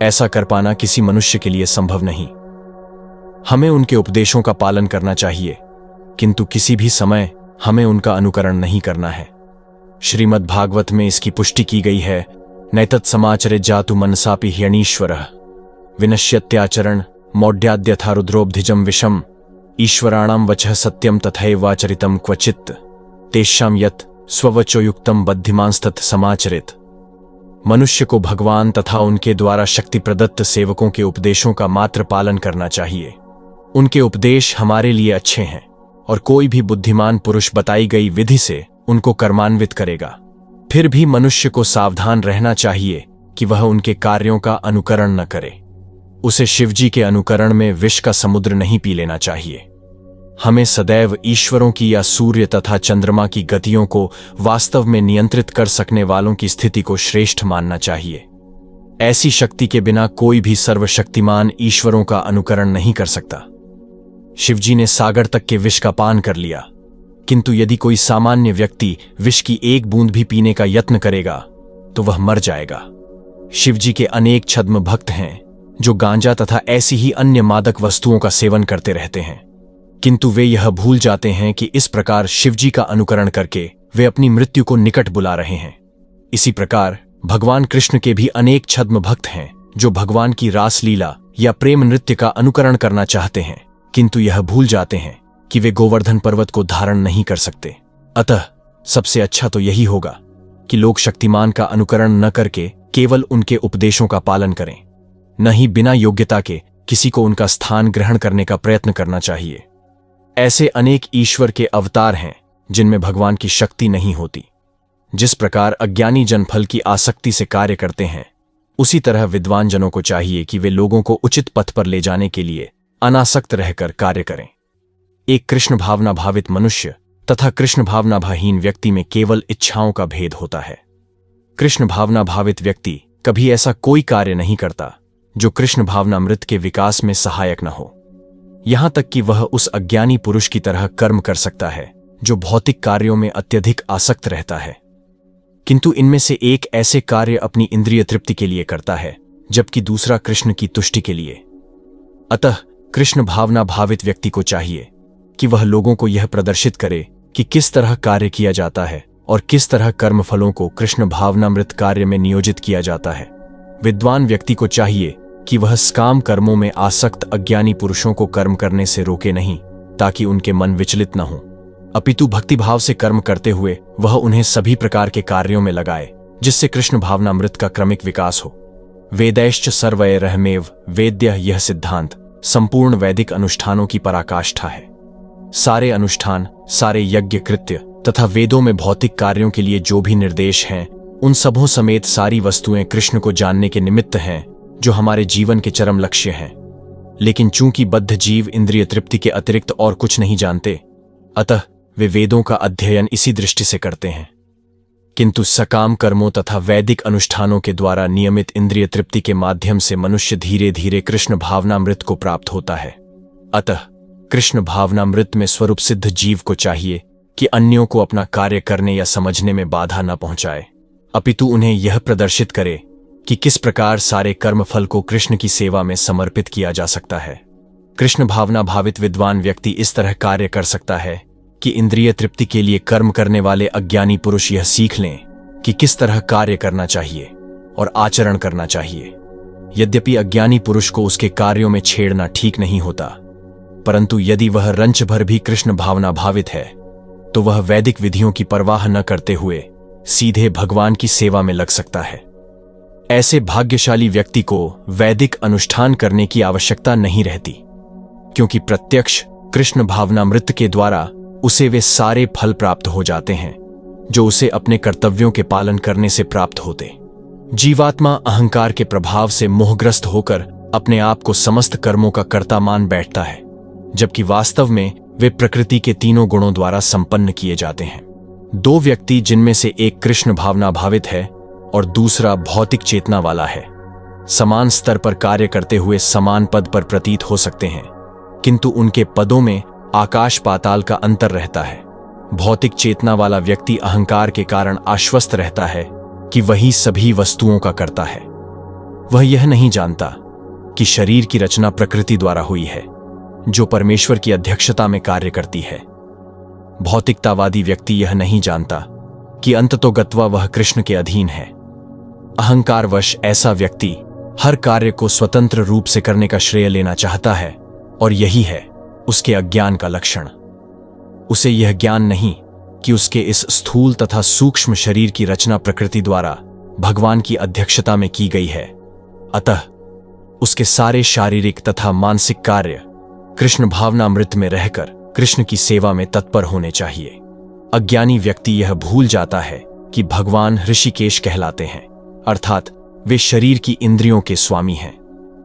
ऐसा कर पाना किसी मनुष्य के लिए संभव नहीं। हमें उनके उपदेशों का पालन करना चाहिए, किंतु किसी भी समय हमें उनका अनुकरण नहीं करना है। श्रीमद् भागवत में इसकी पुष्टि की गई है, नैतत् समाचरे जातु मनसापि ह्यनीश्वरः विनश्यत्याचरण मौढ्याद्यथा रुद्रोब्धिजम विषम ईश्वराणाम वचः सत्यम तथैवाचरितम क्वचित् तेषां यत् स्ववचोयुक्तम बद्धिमांस्तत् समाचरित। मनुष्य को भगवान तथा उनके द्वारा शक्ति प्रदत्त सेवकों के उपदेशों का मात्र पालन करना चाहिए। उनके उपदेश हमारे लिए अच्छे हैं और कोई भी बुद्धिमान पुरुष बताई गई विधि से उनको कर्मान्वित करेगा। फिर भी मनुष्य को सावधान रहना चाहिए कि वह उनके कार्यों का अनुकरण न करे। उसे शिवजी के अनुकरण में विष का समुद्र नहीं पी लेना चाहिए। हमें सदैव ईश्वरों की या सूर्य तथा चंद्रमा की गतियों को वास्तव में नियंत्रित कर सकने वालों की स्थिति को श्रेष्ठ मानना चाहिए। ऐसी शक्ति के बिना कोई भी सर्वशक्तिमान ईश्वरों का अनुकरण नहीं कर सकता। शिवजी ने सागर तक के विष का पान कर लिया, किंतु यदि कोई सामान्य व्यक्ति विष की एक बूंद भी पीने का यत्न करेगा तो वह मर जाएगा। शिवजी के अनेक छद्म भक्त हैं जो गांजा तथा ऐसी ही अन्य मादक वस्तुओं का सेवन करते रहते हैं, किंतु वे यह भूल जाते हैं कि इस प्रकार शिवजी का अनुकरण करके वे अपनी मृत्यु को निकट बुला रहे हैं। इसी प्रकार भगवान कृष्ण के भी अनेक छद्म भक्त हैं जो भगवान की रासलीला या प्रेम नृत्य का अनुकरण करना चाहते हैं, किंतु यह भूल जाते हैं कि वे गोवर्धन पर्वत को धारण नहीं कर सकते। अतः सबसे अच्छा तो यही होगा कि लोग शक्तिमान का अनुकरण न करके केवल उनके उपदेशों का पालन करें, न ही बिना योग्यता के किसी को उनका स्थान ग्रहण करने का प्रयत्न करना चाहिए। ऐसे अनेक ईश्वर के अवतार हैं जिनमें भगवान की शक्ति नहीं होती। जिस प्रकार अज्ञानी जन फल की आसक्ति से कार्य करते हैं, उसी तरह विद्वान जनों को चाहिए कि वे लोगों को उचित पथ पर ले जाने के लिए अनासक्त रहकर कार्य करें। एक कृष्ण भावना भावित मनुष्य तथा कृष्ण भावना भाहीन व्यक्ति में केवल इच्छाओं का भेद होता है। कृष्ण भावना भावित व्यक्ति कभी ऐसा कोई कार्य नहीं करता जो कृष्ण भावनामृत के विकास में सहायक न हो। यहां तक कि वह उस अज्ञानी पुरुष की तरह कर्म कर सकता है जो भौतिक कार्यों में अत्यधिक आसक्त रहता है, किंतु इनमें से एक ऐसे कार्य अपनी इंद्रिय तृप्ति के लिए करता है, जबकि दूसरा कृष्ण की तुष्टि के लिए। अतः कृष्ण भावना भावित व्यक्ति को चाहिए कि वह लोगों को यह प्रदर्शित करे कि किस तरह कार्य किया जाता है और किस तरह कर्मफलों को कृष्ण भावनामृत कार्य में नियोजित किया जाता है। विद्वान व्यक्ति को चाहिए कि वह काम कर्मों में आसक्त अज्ञानी पुरुषों को कर्म करने से रोके नहीं, ताकि उनके मन विचलित न हो, अपितु भक्तिभाव से कर्म करते हुए वह उन्हें सभी प्रकार के कार्यों में लगाए जिससे कृष्ण भावनामृत का क्रमिक विकास हो। वेदैश्च सर्वैरहमेव वेद्य, यह सिद्धांत संपूर्ण वैदिक अनुष्ठानों की पराकाष्ठा है। सारे अनुष्ठान, सारे यज्ञ कृत्य तथा वेदों में भौतिक कार्यों के लिए जो भी निर्देश हैं, उन सबों समेत सारी वस्तुएं कृष्ण को जानने के निमित्त हैं, जो हमारे जीवन के चरम लक्ष्य हैं। लेकिन चूंकि बद्ध जीव इंद्रिय तृप्ति के अतिरिक्त और कुछ नहीं जानते, अतः वे वेदों का अध्ययन इसी दृष्टि से करते हैं। किंतु सकाम कर्मों तथा वैदिक अनुष्ठानों के द्वारा नियमित इंद्रिय तृप्ति के माध्यम से मनुष्य धीरे धीरे कृष्ण भावनामृत को प्राप्त होता है। अतः कृष्ण भावनामृत में स्वरूप सिद्ध जीव को चाहिए कि अन्यों को अपना कार्य करने या समझने में बाधा न पहुंचाए, अपितु उन्हें यह प्रदर्शित करे कि किस प्रकार सारे कर्मफल को कृष्ण की सेवा में समर्पित किया जा सकता है। कृष्ण भावना भावित विद्वान व्यक्ति इस तरह कार्य कर सकता है कि इंद्रिय तृप्ति के लिए कर्म करने वाले अज्ञानी पुरुष यह सीख लें कि किस तरह कार्य करना चाहिए और आचरण करना चाहिए। यद्यपि अज्ञानी पुरुष को उसके कार्यों में छेड़ना ठीक नहीं होता, परंतु यदि वह रंच भर भी कृष्ण भावना भावित है तो वह वैदिक विधियों की परवाह न करते हुए सीधे भगवान की सेवा में लग सकता है। ऐसे भाग्यशाली व्यक्ति को वैदिक अनुष्ठान करने की आवश्यकता नहीं रहती, क्योंकि प्रत्यक्ष कृष्ण भावनामृत के द्वारा उसे वे सारे फल प्राप्त हो जाते हैं जो उसे अपने कर्तव्यों के पालन करने से प्राप्त होते। जीवात्मा अहंकार के प्रभाव से मोहग्रस्त होकर अपने आप को समस्त कर्मों का कर्ता मान बैठता है, जबकि वास्तव में वे प्रकृति के तीनों गुणों द्वारा संपन्न किए जाते हैं। दो व्यक्ति जिनमें से एक कृष्ण भावना भावित है और दूसरा भौतिक चेतना वाला है, समान स्तर पर कार्य करते हुए समान पद पर प्रतीत हो सकते हैं, किंतु उनके पदों में आकाश पाताल का अंतर रहता है। भौतिक चेतना वाला व्यक्ति अहंकार के कारण आश्वस्त रहता है कि वही सभी वस्तुओं का कर्ता है। वह यह नहीं जानता कि शरीर की रचना प्रकृति द्वारा हुई है, जो परमेश्वर की अध्यक्षता में कार्य करती है। भौतिकतावादी व्यक्ति यह नहीं जानता कि अंततोगत्वा वह कृष्ण के अधीन है। अहंकारवश ऐसा व्यक्ति हर कार्य को स्वतंत्र रूप से करने का श्रेय लेना चाहता है, और यही है उसके अज्ञान का लक्षण। उसे यह ज्ञान नहीं कि उसके इस स्थूल तथा सूक्ष्म शरीर की रचना प्रकृति द्वारा भगवान की अध्यक्षता में की गई है। अतः उसके सारे शारीरिक तथा मानसिक कार्य कृष्ण भावनामृत में रहकर कृष्ण की सेवा में तत्पर होने चाहिए। अज्ञानी व्यक्ति यह भूल जाता है कि भगवान ऋषिकेश कहलाते हैं, अर्थात वे शरीर की इंद्रियों के स्वामी हैं।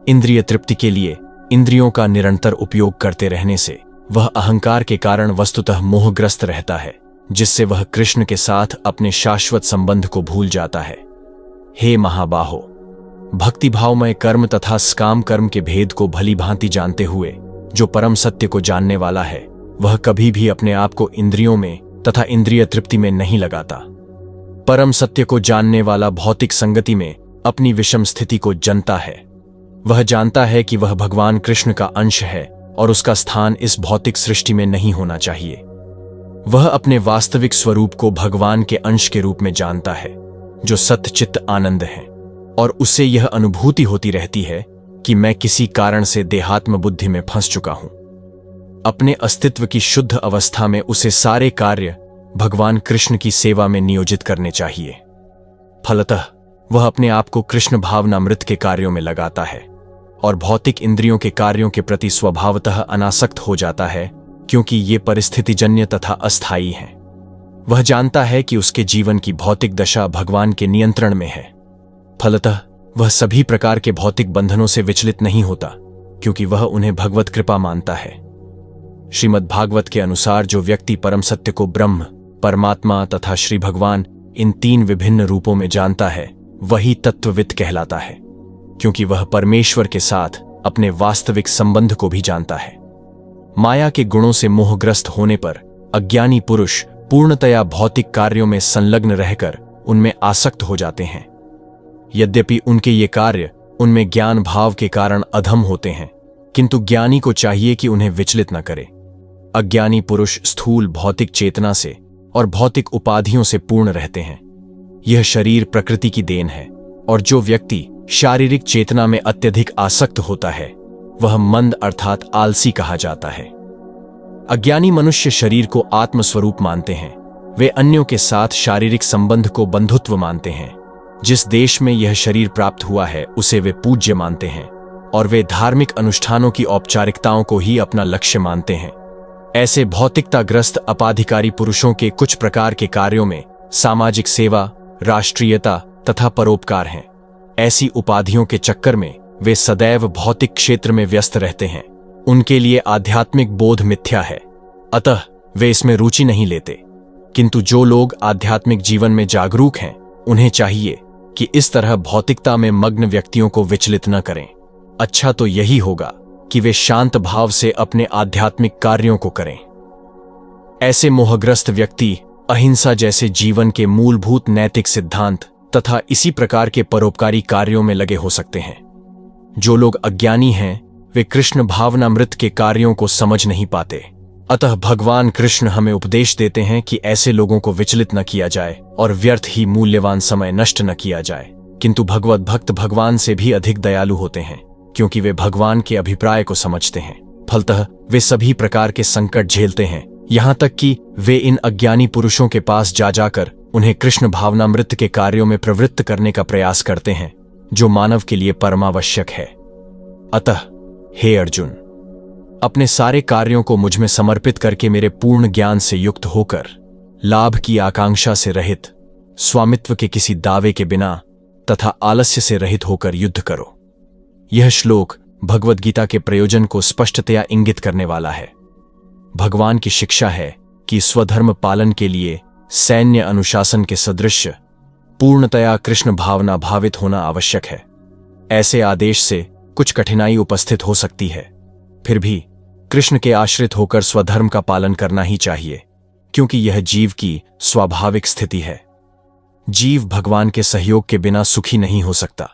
इंद्रिय तृप्ति के लिए इंद्रियों का निरंतर उपयोग करते रहने से वह अहंकार के कारण वस्तुतः मोहग्रस्त रहता है, जिससे वह कृष्ण के साथ अपने शाश्वत संबंध को भूल जाता है। हे महाबाहो, भक्तिभावमय कर्म तथा सकाम कर्म के भेद को भली भांति जानते हुए जो परम सत्य को जानने वाला है, वह कभी भी अपने आप को इंद्रियों में तथा इंद्रिय तृप्ति में नहीं लगाता। परम सत्य को जानने वाला भौतिक संगति में अपनी विषम स्थिति को जनता है। वह जानता है कि वह भगवान कृष्ण का अंश है और उसका स्थान इस भौतिक सृष्टि में नहीं होना चाहिए। वह अपने वास्तविक स्वरूप को भगवान के अंश के रूप में जानता है, जो सत्चित्त आनंद है, और उससे यह अनुभूति होती रहती है कि मैं किसी कारण से देहात्म बुद्धि में फंस चुका हूं। अपने अस्तित्व की शुद्ध अवस्था में उसे सारे कार्य भगवान कृष्ण की सेवा में नियोजित करने चाहिए। फलतः वह अपने आप को कृष्ण भावनामृत के कार्यों में लगाता है और भौतिक इंद्रियों के कार्यों के प्रति स्वभावतः अनासक्त हो जाता है, क्योंकि ये परिस्थितिजन्य तथा अस्थायी हैं। वह जानता है कि उसके जीवन की भौतिक दशा भगवान के नियंत्रण में है। फलतः वह सभी प्रकार के भौतिक बंधनों से विचलित नहीं होता, क्योंकि वह उन्हें भगवत कृपा मानता है। श्रीमद् भागवत के अनुसार जो व्यक्ति परम सत्य को ब्रह्म, परमात्मा तथा श्री भगवान इन तीन विभिन्न रूपों में जानता है, वही तत्वविद कहलाता है, क्योंकि वह परमेश्वर के साथ अपने वास्तविक संबंध को भी जानता है। माया के गुणों से मोहग्रस्त होने पर अज्ञानी पुरुष पूर्णतया भौतिक कार्यों में संलग्न रहकर उनमें आसक्त हो जाते हैं। यद्यपि उनके ये कार्य उनमें ज्ञान भाव के कारण अधम होते हैं, किंतु ज्ञानी को चाहिए कि उन्हें विचलित न करे। अज्ञानी पुरुष स्थूल भौतिक चेतना से और भौतिक उपाधियों से पूर्ण रहते हैं। यह शरीर प्रकृति की देन है, और जो व्यक्ति शारीरिक चेतना में अत्यधिक आसक्त होता है वह मंद अर्थात आलसी कहा जाता है। अज्ञानी मनुष्य शरीर को आत्मस्वरूप मानते हैं। वे अन्यों के साथ शारीरिक संबंध को बंधुत्व मानते हैं। जिस देश में यह शरीर प्राप्त हुआ है उसे वे पूज्य मानते हैं, और वे धार्मिक अनुष्ठानों की औपचारिकताओं को ही अपना लक्ष्य मानते हैं। ऐसे भौतिकताग्रस्त अपाधिकारी पुरुषों के कुछ प्रकार के कार्यों में सामाजिक सेवा, राष्ट्रीयता तथा परोपकार हैं। ऐसी उपाधियों के चक्कर में वे सदैव भौतिक क्षेत्र में व्यस्त रहते हैं। उनके लिए आध्यात्मिक बोध मिथ्या है, अतः वे इसमें रुचि नहीं लेते। किंतु जो लोग आध्यात्मिक जीवन में जागरूक हैं उन्हें चाहिए कि इस तरह भौतिकता में मग्न व्यक्तियों को विचलित न करें। अच्छा तो यही होगा कि वे शांत भाव से अपने आध्यात्मिक कार्यों को करें। ऐसे मोहग्रस्त व्यक्ति अहिंसा जैसे जीवन के मूलभूत नैतिक सिद्धांत तथा इसी प्रकार के परोपकारी कार्यों में लगे हो सकते हैं। जो लोग अज्ञानी हैं वे कृष्ण भावनामृत के कार्यों को समझ नहीं पाते। अतः भगवान कृष्ण हमें उपदेश देते हैं कि ऐसे लोगों को विचलित न किया जाए और व्यर्थ ही मूल्यवान समय नष्ट न किया जाए। किंतु भगवत भक्त भगवान से भी अधिक दयालु होते हैं, क्योंकि वे भगवान के अभिप्राय को समझते हैं। फलतः वे सभी प्रकार के संकट झेलते हैं, यहाँ तक कि वे इन अज्ञानी पुरुषों के पास जा जाकर उन्हें कृष्ण भावनामृत के कार्यों में प्रवृत्त करने का प्रयास करते हैं, जो मानव के लिए परमावश्यक है। अतः हे अर्जुन, अपने सारे कार्यों को मुझ में समर्पित करके मेरे पूर्ण ज्ञान से युक्त होकर, लाभ की आकांक्षा से रहित, स्वामित्व के किसी दावे के बिना तथा आलस्य से रहित होकर युद्ध करो। यह श्लोक भगवद गीता के प्रयोजन को स्पष्टतया इंगित करने वाला है। भगवान की शिक्षा है कि स्वधर्म पालन के लिए सैन्य अनुशासन के सदृश पूर्णतया कृष्ण भावना भावित होना आवश्यक है। ऐसे आदेश से कुछ कठिनाई उपस्थित हो सकती है, फिर भी कृष्ण के आश्रित होकर स्वधर्म का पालन करना ही चाहिए, क्योंकि यह जीव की स्वाभाविक स्थिति है। जीव भगवान के सहयोग के बिना सुखी नहीं हो सकता,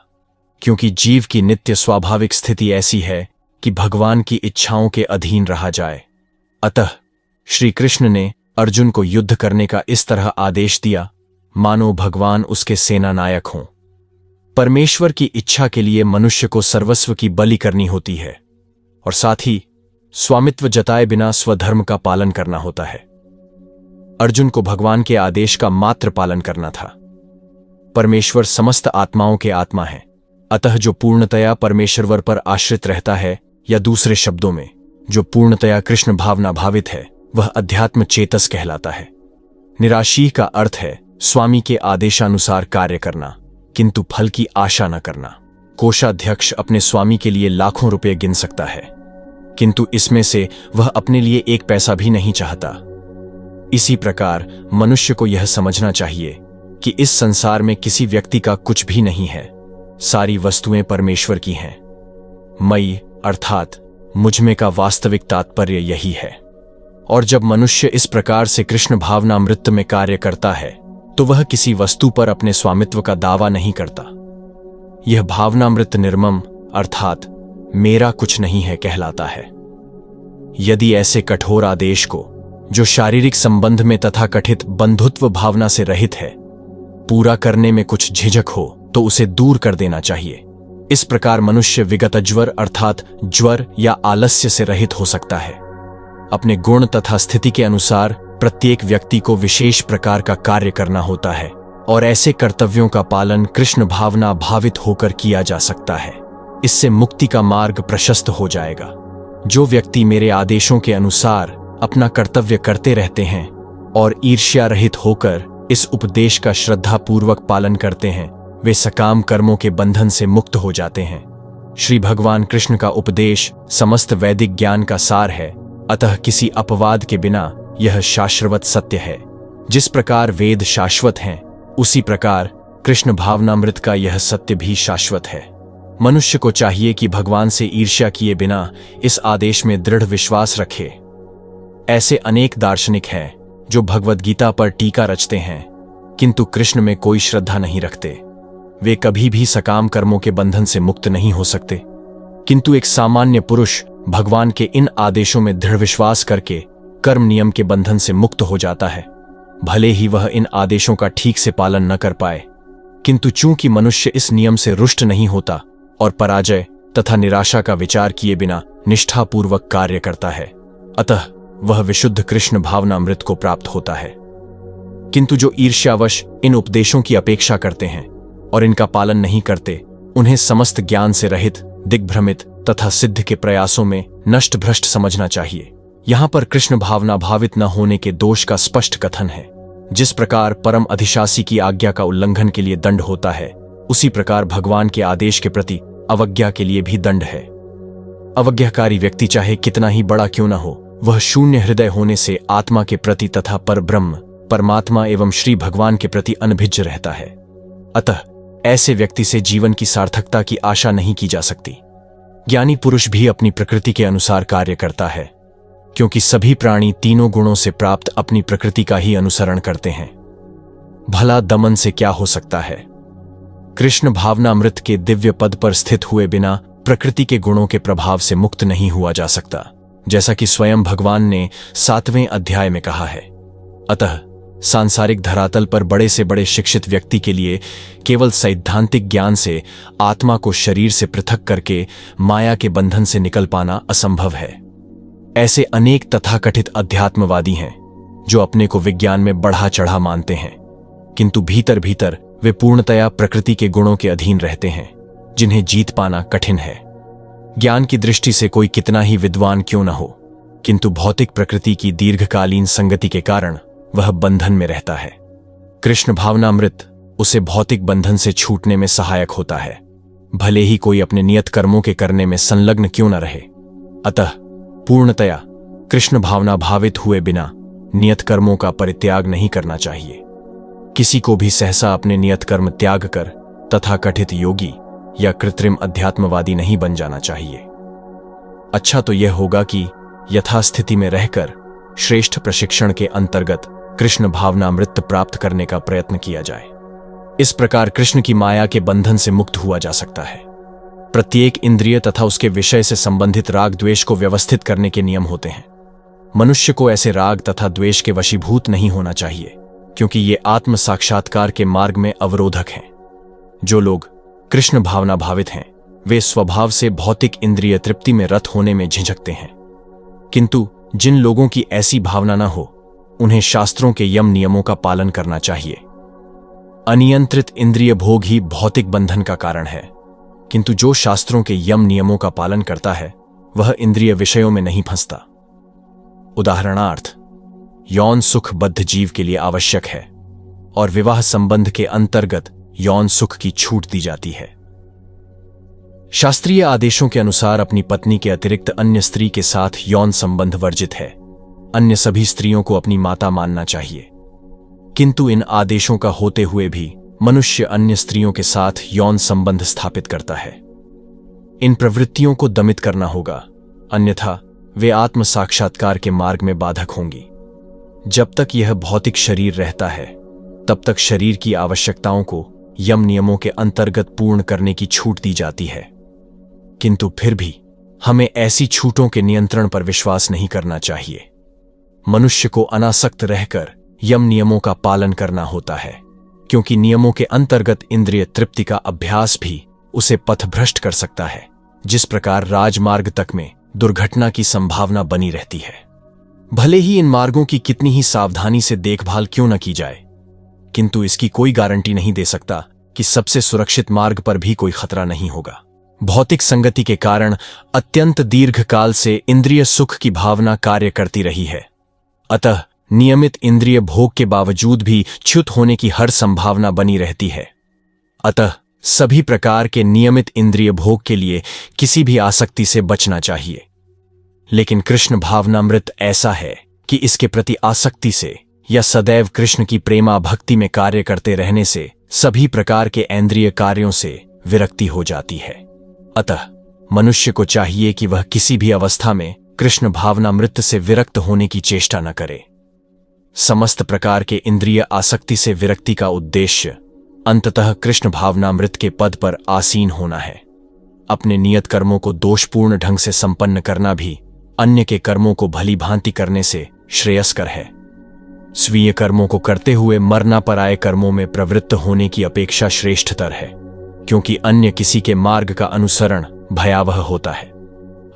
क्योंकि जीव की नित्य स्वाभाविक स्थिति ऐसी है कि भगवान की इच्छाओं के अधीन रहा जाए। अतः श्री कृष्ण ने अर्जुन को युद्ध करने का इस तरह आदेश दिया मानो भगवान उसके सेना नायक हों। परमेश्वर की इच्छा के लिए मनुष्य को सर्वस्व की बलि करनी होती है और साथ ही स्वामित्व जताए बिना स्वधर्म का पालन करना होता है। अर्जुन को भगवान के आदेश का मात्र पालन करना था। परमेश्वर समस्त आत्माओं के आत्मा है, अतः जो पूर्णतया परमेश्वर पर आश्रित रहता है, या दूसरे शब्दों में जो पूर्णतया कृष्ण भावना भावित है, वह अध्यात्म चेतस कहलाता है। निराशीह का अर्थ है स्वामी के आदेशानुसार कार्य करना, किंतु फल की आशा न करना। कोषाध्यक्ष अपने स्वामी के लिए लाखों रुपए गिन सकता है, किंतु इसमें से वह अपने लिए एक पैसा भी नहीं चाहता। इसी प्रकार मनुष्य को यह समझना चाहिए कि इस संसार में किसी व्यक्ति का कुछ भी नहीं है, सारी वस्तुएं परमेश्वर की हैं। मई अर्थात मुझमें का वास्तविक तात्पर्य यही है। और जब मनुष्य इस प्रकार से कृष्ण भावनामृत में कार्य करता है तो वह किसी वस्तु पर अपने स्वामित्व का दावा नहीं करता। यह भावनामृत निर्मम अर्थात मेरा कुछ नहीं है कहलाता है। यदि ऐसे कठोर आदेश को, जो शारीरिक संबंध में तथा कथित बंधुत्व भावना से रहित है, पूरा करने में कुछ झिझक हो तो उसे दूर कर देना चाहिए। इस प्रकार मनुष्य विगत ज्वर अर्थात ज्वर या आलस्य से रहित हो सकता है। अपने गुण तथा स्थिति के अनुसार प्रत्येक व्यक्ति को विशेष प्रकार का कार्य करना होता है और ऐसे कर्तव्यों का पालन कृष्ण भावना भावित होकर किया जा सकता है। इससे मुक्ति का मार्ग प्रशस्त हो जाएगा। जो व्यक्ति मेरे आदेशों के अनुसार अपना कर्तव्य करते रहते हैं और ईर्ष्या रहित होकर इस उपदेश का श्रद्धापूर्वक पालन करते हैं, वे सकाम कर्मों के बंधन से मुक्त हो जाते हैं। श्री भगवान कृष्ण का उपदेश समस्त वैदिक ज्ञान का सार है, अतः किसी अपवाद के बिना यह शाश्वत सत्य है। जिस प्रकार वेद शाश्वत हैं, उसी प्रकार कृष्ण भावनामृत का यह सत्य भी शाश्वत है। मनुष्य को चाहिए कि भगवान से ईर्ष्या किए बिना इस आदेश में दृढ़ विश्वास रखे। ऐसे अनेक दार्शनिक हैं जो भगवद गीता पर टीका रचते हैं, किंतु कृष्ण में कोई श्रद्धा नहीं रखते। वे कभी भी सकाम कर्मों के बंधन से मुक्त नहीं हो सकते, किंतु एक सामान्य पुरुष भगवान के इन आदेशों में दृढ़ विश्वास करके कर्म नियम के बंधन से मुक्त हो जाता है। भले ही वह इन आदेशों का ठीक से पालन न कर पाए, किंतु चूंकि मनुष्य इस नियम से रुष्ट नहीं होता और पराजय तथा निराशा का विचार किए बिना निष्ठापूर्वक कार्य करता है, अतः वह विशुद्ध कृष्ण भावनामृत को प्राप्त होता है। किंतु जो ईर्ष्यावश इन उपदेशों की अपेक्षा करते हैं और इनका पालन नहीं करते, उन्हें समस्त ज्ञान से रहित, दिग्भ्रमित तथा सिद्ध के प्रयासों में नष्ट भ्रष्ट समझना चाहिए। यहाँ पर कृष्ण भावना भावित न होने के दोष का स्पष्ट कथन है। जिस प्रकार परम अधिशासी की आज्ञा का उल्लंघन के लिए दंड होता है, उसी प्रकार भगवान के आदेश के प्रति अवज्ञा के लिए भी दंड है। अवज्ञाकारी व्यक्ति चाहे कितना ही बड़ा क्यों न हो, वह शून्य हृदय होने से आत्मा के प्रति तथा परब्रह्म परमात्मा एवं श्री भगवान के प्रति अनभिज्ज रहता है। अतः ऐसे व्यक्ति से जीवन की सार्थकता की आशा नहीं की जा सकती। ज्ञानी पुरुष भी अपनी प्रकृति के अनुसार कार्य करता है, क्योंकि सभी प्राणी तीनों गुणों से प्राप्त अपनी प्रकृति का ही अनुसरण करते हैं। भला दमन से क्या हो सकता है? कृष्ण भावनामृत के दिव्य पद पर स्थित हुए बिना प्रकृति के गुणों के प्रभाव से मुक्त नहीं हुआ जा सकता, जैसा कि स्वयं भगवान ने 7वें अध्याय में कहा है। अतः सांसारिक धरातल पर बड़े से बड़े शिक्षित व्यक्ति के लिए केवल सैद्धांतिक ज्ञान से आत्मा को शरीर से पृथक करके माया के बंधन से निकल पाना असंभव है। ऐसे अनेक तथाकथित अध्यात्मवादी हैं जो अपने को विज्ञान में बढ़ा चढ़ा मानते हैं, किंतु भीतर भीतर वे पूर्णतया प्रकृति के गुणों के अधीन रहते हैं, जिन्हें जीत पाना कठिन है। ज्ञान की दृष्टि से कोई कितना ही विद्वान क्यों न हो, किंतु भौतिक प्रकृति की दीर्घकालीन संगति के कारण वह बंधन में रहता है। कृष्ण भावनामृत उसे भौतिक बंधन से छूटने में सहायक होता है, भले ही कोई अपने नियत कर्मों के करने में संलग्न क्यों न रहे। अतः पूर्णतया कृष्ण भावना भावित हुए बिना नियत कर्मों का परित्याग नहीं करना चाहिए। किसी को भी सहसा अपने नियत कर्म त्याग कर तथाकथित योगी या कृत्रिम अध्यात्मवादी नहीं बन जाना चाहिए। अच्छा तो यह होगा कि यथास्थिति में रहकर श्रेष्ठ प्रशिक्षण के अंतर्गत कृष्ण भावनामृत प्राप्त करने का प्रयत्न किया जाए। इस प्रकार कृष्ण की माया के बंधन से मुक्त हुआ जा सकता है। प्रत्येक इंद्रिय तथा उसके विषय से संबंधित राग द्वेष को व्यवस्थित करने के नियम होते हैं। मनुष्य को ऐसे राग तथा द्वेष के वशीभूत नहीं होना चाहिए, क्योंकि ये आत्म साक्षात्कार के मार्ग में अवरोधक हैं। जो लोग कृष्ण भावना भावित हैं, वे स्वभाव से भौतिक इंद्रिय तृप्ति में रत होने में झिझकते हैं, किंतु जिन लोगों की ऐसी भावना न हो, उन्हें शास्त्रों के यम नियमों का पालन करना चाहिए। अनियंत्रित इंद्रिय भोग ही भौतिक बंधन का कारण है, किंतु जो शास्त्रों के यम नियमों का पालन करता है, वह इंद्रिय विषयों में नहीं फंसता। उदाहरणार्थ, यौन सुख बद्ध जीव के लिए आवश्यक है और विवाह संबंध के अंतर्गत यौन सुख की छूट दी जाती है। शास्त्रीय आदेशों के अनुसार अपनी पत्नी के अतिरिक्त अन्य स्त्री के साथ यौन संबंध वर्जित है। अन्य सभी स्त्रियों को अपनी माता मानना चाहिए, किंतु इन आदेशों का होते हुए भी मनुष्य अन्य स्त्रियों के साथ यौन संबंध स्थापित करता है। इन प्रवृत्तियों को दमित करना होगा, अन्यथा वे आत्म साक्षात्कार के मार्ग में बाधक होंगी। जब तक यह भौतिक शरीर रहता है, तब तक शरीर की आवश्यकताओं को यम नियमों के अंतर्गत पूर्ण करने की छूट दी जाती है, किंतु फिर भी हमें ऐसी छूटों के नियंत्रण पर विश्वास नहीं करना चाहिए। मनुष्य को अनासक्त रहकर यम नियमों का पालन करना होता है, क्योंकि नियमों के अंतर्गत इंद्रिय तृप्ति का अभ्यास भी उसे पथभ्रष्ट कर सकता है, जिस प्रकार राजमार्ग तक में दुर्घटना की संभावना बनी रहती है। भले ही इन मार्गों की कितनी ही सावधानी से देखभाल क्यों न की जाए, किंतु इसकी कोई गारंटी नहीं दे सकता कि सबसे सुरक्षित मार्ग पर भी कोई खतरा नहीं होगा। भौतिक संगति के कारण अत्यंत दीर्घकाल से इंद्रिय सुख की भावना कार्य करती रही है। अतः नियमित इंद्रिय भोग के बावजूद भी च्युत होने की हर संभावना बनी रहती है। अतः सभी प्रकार के नियमित इंद्रिय भोग के लिए किसी भी आसक्ति से बचना चाहिए। लेकिन कृष्ण भावनामृत ऐसा है कि इसके प्रति आसक्ति से या सदैव कृष्ण की प्रेमा भक्ति में कार्य करते रहने से सभी प्रकार के इंद्रिय कार्यों से विरक्ति हो जाती है। अतः मनुष्य को चाहिए कि वह किसी भी अवस्था में कृष्ण भावनामृत से विरक्त होने की चेष्टा न करे। समस्त प्रकार के इंद्रिय आसक्ति से विरक्ति का उद्देश्य अंततः कृष्ण भावनामृत के पद पर आसीन होना है। अपने नियत कर्मों को दोषपूर्ण ढंग से संपन्न करना भी अन्य के कर्मों को भली भांति करने से श्रेयस्कर है। स्वीय कर्मों को करते हुए मरना पराये कर्मों में प्रवृत्त होने की अपेक्षा श्रेष्ठतर है, क्योंकि अन्य किसी के मार्ग का अनुसरण भयावह होता है।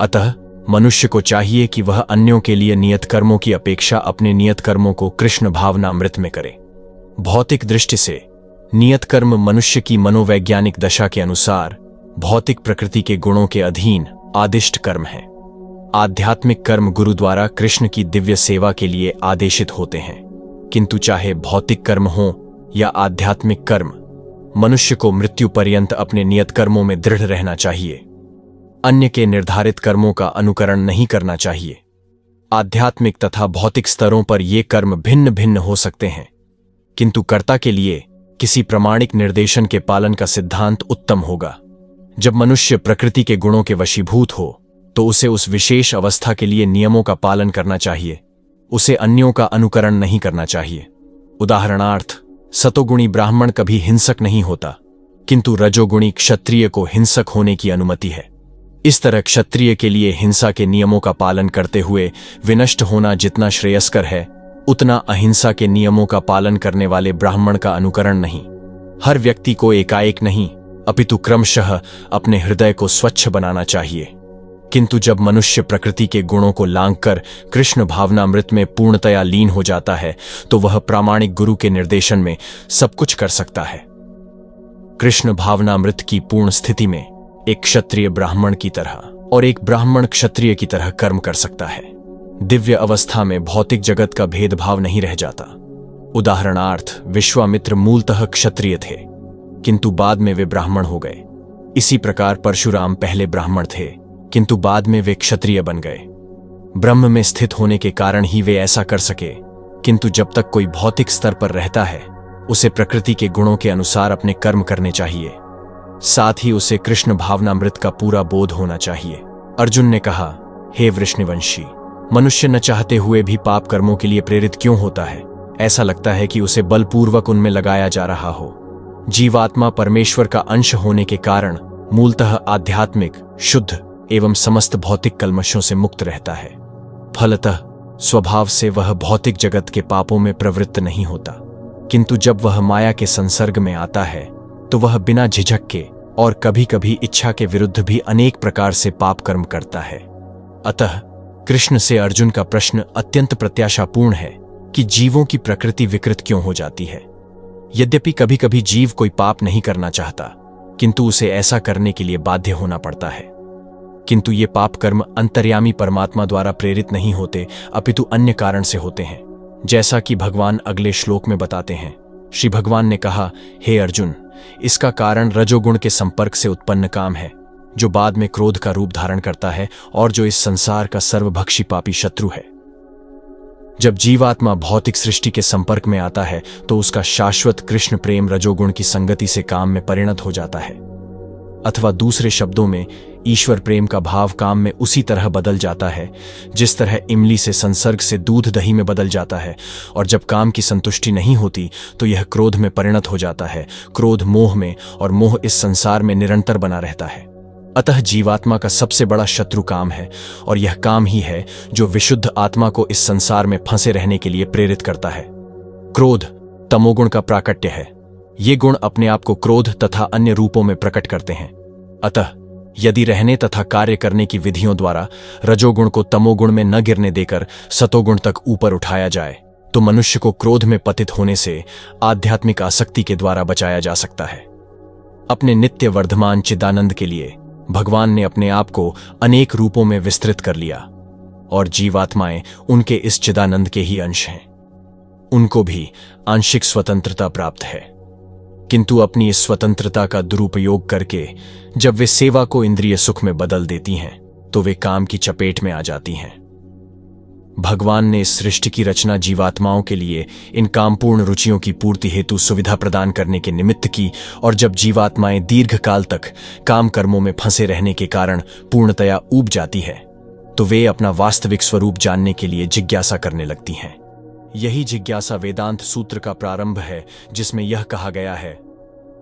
अतः मनुष्य को चाहिए कि वह अन्यों के लिए नियत कर्मों की अपेक्षा अपने नियत कर्मों को कृष्ण भावनामृत में करे। भौतिक दृष्टि से नियत कर्म मनुष्य की मनोवैज्ञानिक दशा के अनुसार भौतिक प्रकृति के गुणों के अधीन आदिष्ट कर्म है। आध्यात्मिक कर्म गुरु द्वारा कृष्ण की दिव्य सेवा के लिए आदेशित होते हैं, किंतु चाहे भौतिक कर्म हो या आध्यात्मिक कर्म, मनुष्य को मृत्यु पर्यंत अपने नियत कर्मों में दृढ़ रहना चाहिए। अन्य के निर्धारित कर्मों का अनुकरण नहीं करना चाहिए। आध्यात्मिक तथा भौतिक स्तरों पर ये कर्म भिन्न भिन्न हो सकते हैं, किंतु कर्ता के लिए किसी प्रामाणिक निर्देशन के पालन का सिद्धांत उत्तम होगा। जब मनुष्य प्रकृति के गुणों के वशीभूत हो तो उसे उस विशेष अवस्था के लिए नियमों का पालन करना चाहिए, उसे अन्यों का अनुकरण नहीं करना चाहिए। उदाहरणार्थ, सतोगुणी ब्राह्मण कभी हिंसक नहीं होता, किंतु रजोगुणी क्षत्रिय को हिंसक होने की अनुमति है। इस तरह क्षत्रिय के लिए हिंसा के नियमों का पालन करते हुए विनष्ट होना जितना श्रेयस्कर है, उतना अहिंसा के नियमों का पालन करने वाले ब्राह्मण का अनुकरण नहीं। हर व्यक्ति को एकाएक नहीं, अपितु क्रमशः अपने हृदय को स्वच्छ बनाना चाहिए। किंतु जब मनुष्य प्रकृति के गुणों को लांघकर कृष्ण भावनामृत में पूर्णतया लीन हो जाता है, तो वह प्रामाणिक गुरु के निर्देशन में सब कुछ कर सकता है। कृष्ण भावनामृत की पूर्ण स्थिति में एक क्षत्रिय ब्राह्मण की तरह और एक ब्राह्मण क्षत्रिय की तरह कर्म कर सकता है। दिव्य अवस्था में भौतिक जगत का भेदभाव नहीं रह जाता। उदाहरणार्थ, विश्वामित्र मूलतः क्षत्रिय थे, किंतु बाद में वे ब्राह्मण हो गए। इसी प्रकार परशुराम पहले ब्राह्मण थे, किंतु बाद में वे क्षत्रिय बन गए। ब्रह्म में स्थित होने के कारण ही वे ऐसा कर सके, किंतु जब तक कोई भौतिक स्तर पर रहता है, उसे प्रकृति के गुणों के अनुसार अपने कर्म करने चाहिए। साथ ही उसे कृष्ण भावनामृत का पूरा बोध होना चाहिए। अर्जुन ने कहा, हे वृष्णिवंशी, मनुष्य न चाहते हुए भी पाप कर्मों के लिए प्रेरित क्यों होता है? ऐसा लगता है कि उसे बलपूर्वक उनमें लगाया जा रहा हो। जीवात्मा परमेश्वर का अंश होने के कारण मूलतः आध्यात्मिक, शुद्ध एवं समस्त भौतिक कल्मशों से मुक्त रहता है। फलतः स्वभाव से वह भौतिक जगत के पापों में प्रवृत्त नहीं होता, किंतु जब वह माया के संसर्ग में आता है तो वह बिना झिझक के और कभी कभी इच्छा के विरुद्ध भी अनेक प्रकार से पाप कर्म करता है। अतः कृष्ण से अर्जुन का प्रश्न अत्यंत प्रत्याशापूर्ण है कि जीवों की प्रकृति विकृत क्यों हो जाती है। यद्यपि कभी कभी जीव कोई पाप नहीं करना चाहता, किंतु उसे ऐसा करने के लिए बाध्य होना पड़ता है। किंतु ये पाप कर्म अंतर्यामी परमात्मा द्वारा प्रेरित नहीं होते, अपितु अन्य कारण से होते हैं, जैसा कि भगवान अगले श्लोक में बताते हैं। श्री भगवान ने कहा, हे अर्जुन, इसका कारण रजोगुण के संपर्क से उत्पन्न काम है, जो बाद में क्रोध का रूप धारण करता है और जो इस संसार का सर्वभक्षी पापी शत्रु है। जब जीवात्मा भौतिक सृष्टि के संपर्क में आता है तो उसका शाश्वत कृष्ण प्रेम रजोगुण की संगति से काम में परिणत हो जाता है, अथवा दूसरे शब्दों में ईश्वर प्रेम का भाव काम में उसी तरह बदल जाता है जिस तरह इमली से संसर्ग से दूध दही में बदल जाता है। और जब काम की संतुष्टि नहीं होती तो यह क्रोध में परिणत हो जाता है, क्रोध मोह में, और मोह इस संसार में निरंतर बना रहता है। अतः जीवात्मा का सबसे बड़ा शत्रु काम है, और यह काम ही है जो विशुद्ध आत्मा को इस संसार में फंसे रहने के लिए प्रेरित करता है। क्रोध तमोगुण का प्राकट्य है। ये गुण अपने आप को क्रोध तथा अन्य रूपों में प्रकट करते हैं। अतः यदि रहने तथा कार्य करने की विधियों द्वारा रजोगुण को तमोगुण में न गिरने देकर सतोगुण तक ऊपर उठाया जाए, तो मनुष्य को क्रोध में पतित होने से आध्यात्मिक आसक्ति के द्वारा बचाया जा सकता है। अपने नित्य वर्धमान चिदानंद के लिए भगवान ने अपने आप को अनेक रूपों में विस्तृत कर लिया, और जीवात्माएं उनके इस चिदानंद के ही अंश हैं। उनको भी आंशिक स्वतंत्रता प्राप्त है, किंतु अपनी इस स्वतंत्रता का दुरुपयोग करके जब वे सेवा को इंद्रिय सुख में बदल देती हैं, तो वे काम की चपेट में आ जाती हैं। भगवान ने इस सृष्टि की रचना जीवात्माओं के लिए इन कामपूर्ण रुचियों की पूर्ति हेतु सुविधा प्रदान करने के निमित्त की, और जब जीवात्माएं दीर्घ काल तक काम कर्मों में फंसे रहने के कारण पूर्णतया ऊब जाती है, तो वे अपना वास्तविक स्वरूप जानने के लिए जिज्ञासा करने लगती हैं। यही जिज्ञासा वेदांत सूत्र का प्रारंभ है, जिसमें यह कहा गया है,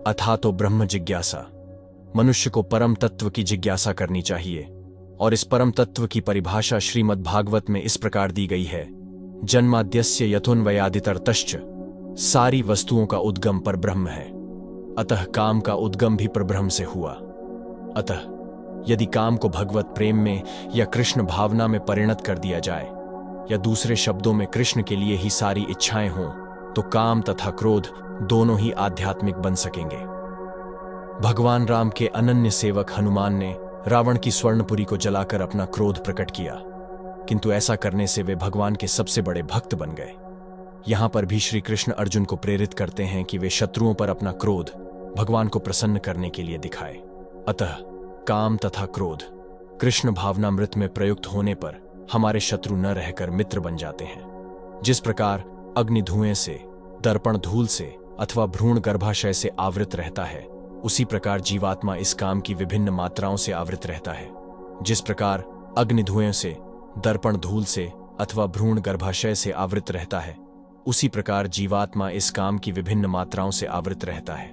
अथा तो ब्रह्म जिज्ञासा। मनुष्य को परम तत्व की जिज्ञासा करनी चाहिए, और इस परम तत्व की परिभाषा श्रीमद् भागवत में इस प्रकार दी गई है, जन्माद्यस्य यथोन्वयादितरतश्च, सारी वस्तुओं का उद्गम पर ब्रह्म है, अतः काम का उद्गम भी परब्रह्म से हुआ। अतः यदि काम को भगवत प्रेम में या कृष्ण भावना में परिणत कर दिया जाए, या दूसरे शब्दों में कृष्ण के लिए ही सारी इच्छाएं हों, तो काम तथा क्रोध दोनों ही आध्यात्मिक बन सकेंगे। भगवान राम के अनन्य सेवक हनुमान ने रावण की स्वर्णपुरी को जलाकर अपना क्रोध प्रकट किया, किंतु ऐसा करने से वे भगवान के सबसे बड़े भक्त बन गए। यहां पर भी श्री कृष्ण अर्जुन को प्रेरित करते हैं कि वे शत्रुओं पर अपना क्रोध भगवान को प्रसन्न करने के लिए दिखाए। अतः काम तथा क्रोध कृष्ण भावनामृत में प्रयुक्त होने पर हमारे शत्रु न रहकर मित्र बन जाते हैं। जिस प्रकार अग्नि धुएं से, दर्पण धूल से अथवा भ्रूण गर्भाशय से आवृत रहता है, उसी प्रकार जीवात्मा इस काम की विभिन्न मात्राओं से आवृत रहता है। जिस प्रकार अग्नि धुएं से, दर्पण धूल से अथवा भ्रूण गर्भाशय से आवृत रहता है, उसी प्रकार जीवात्मा इस काम की विभिन्न मात्राओं से आवृत रहता है।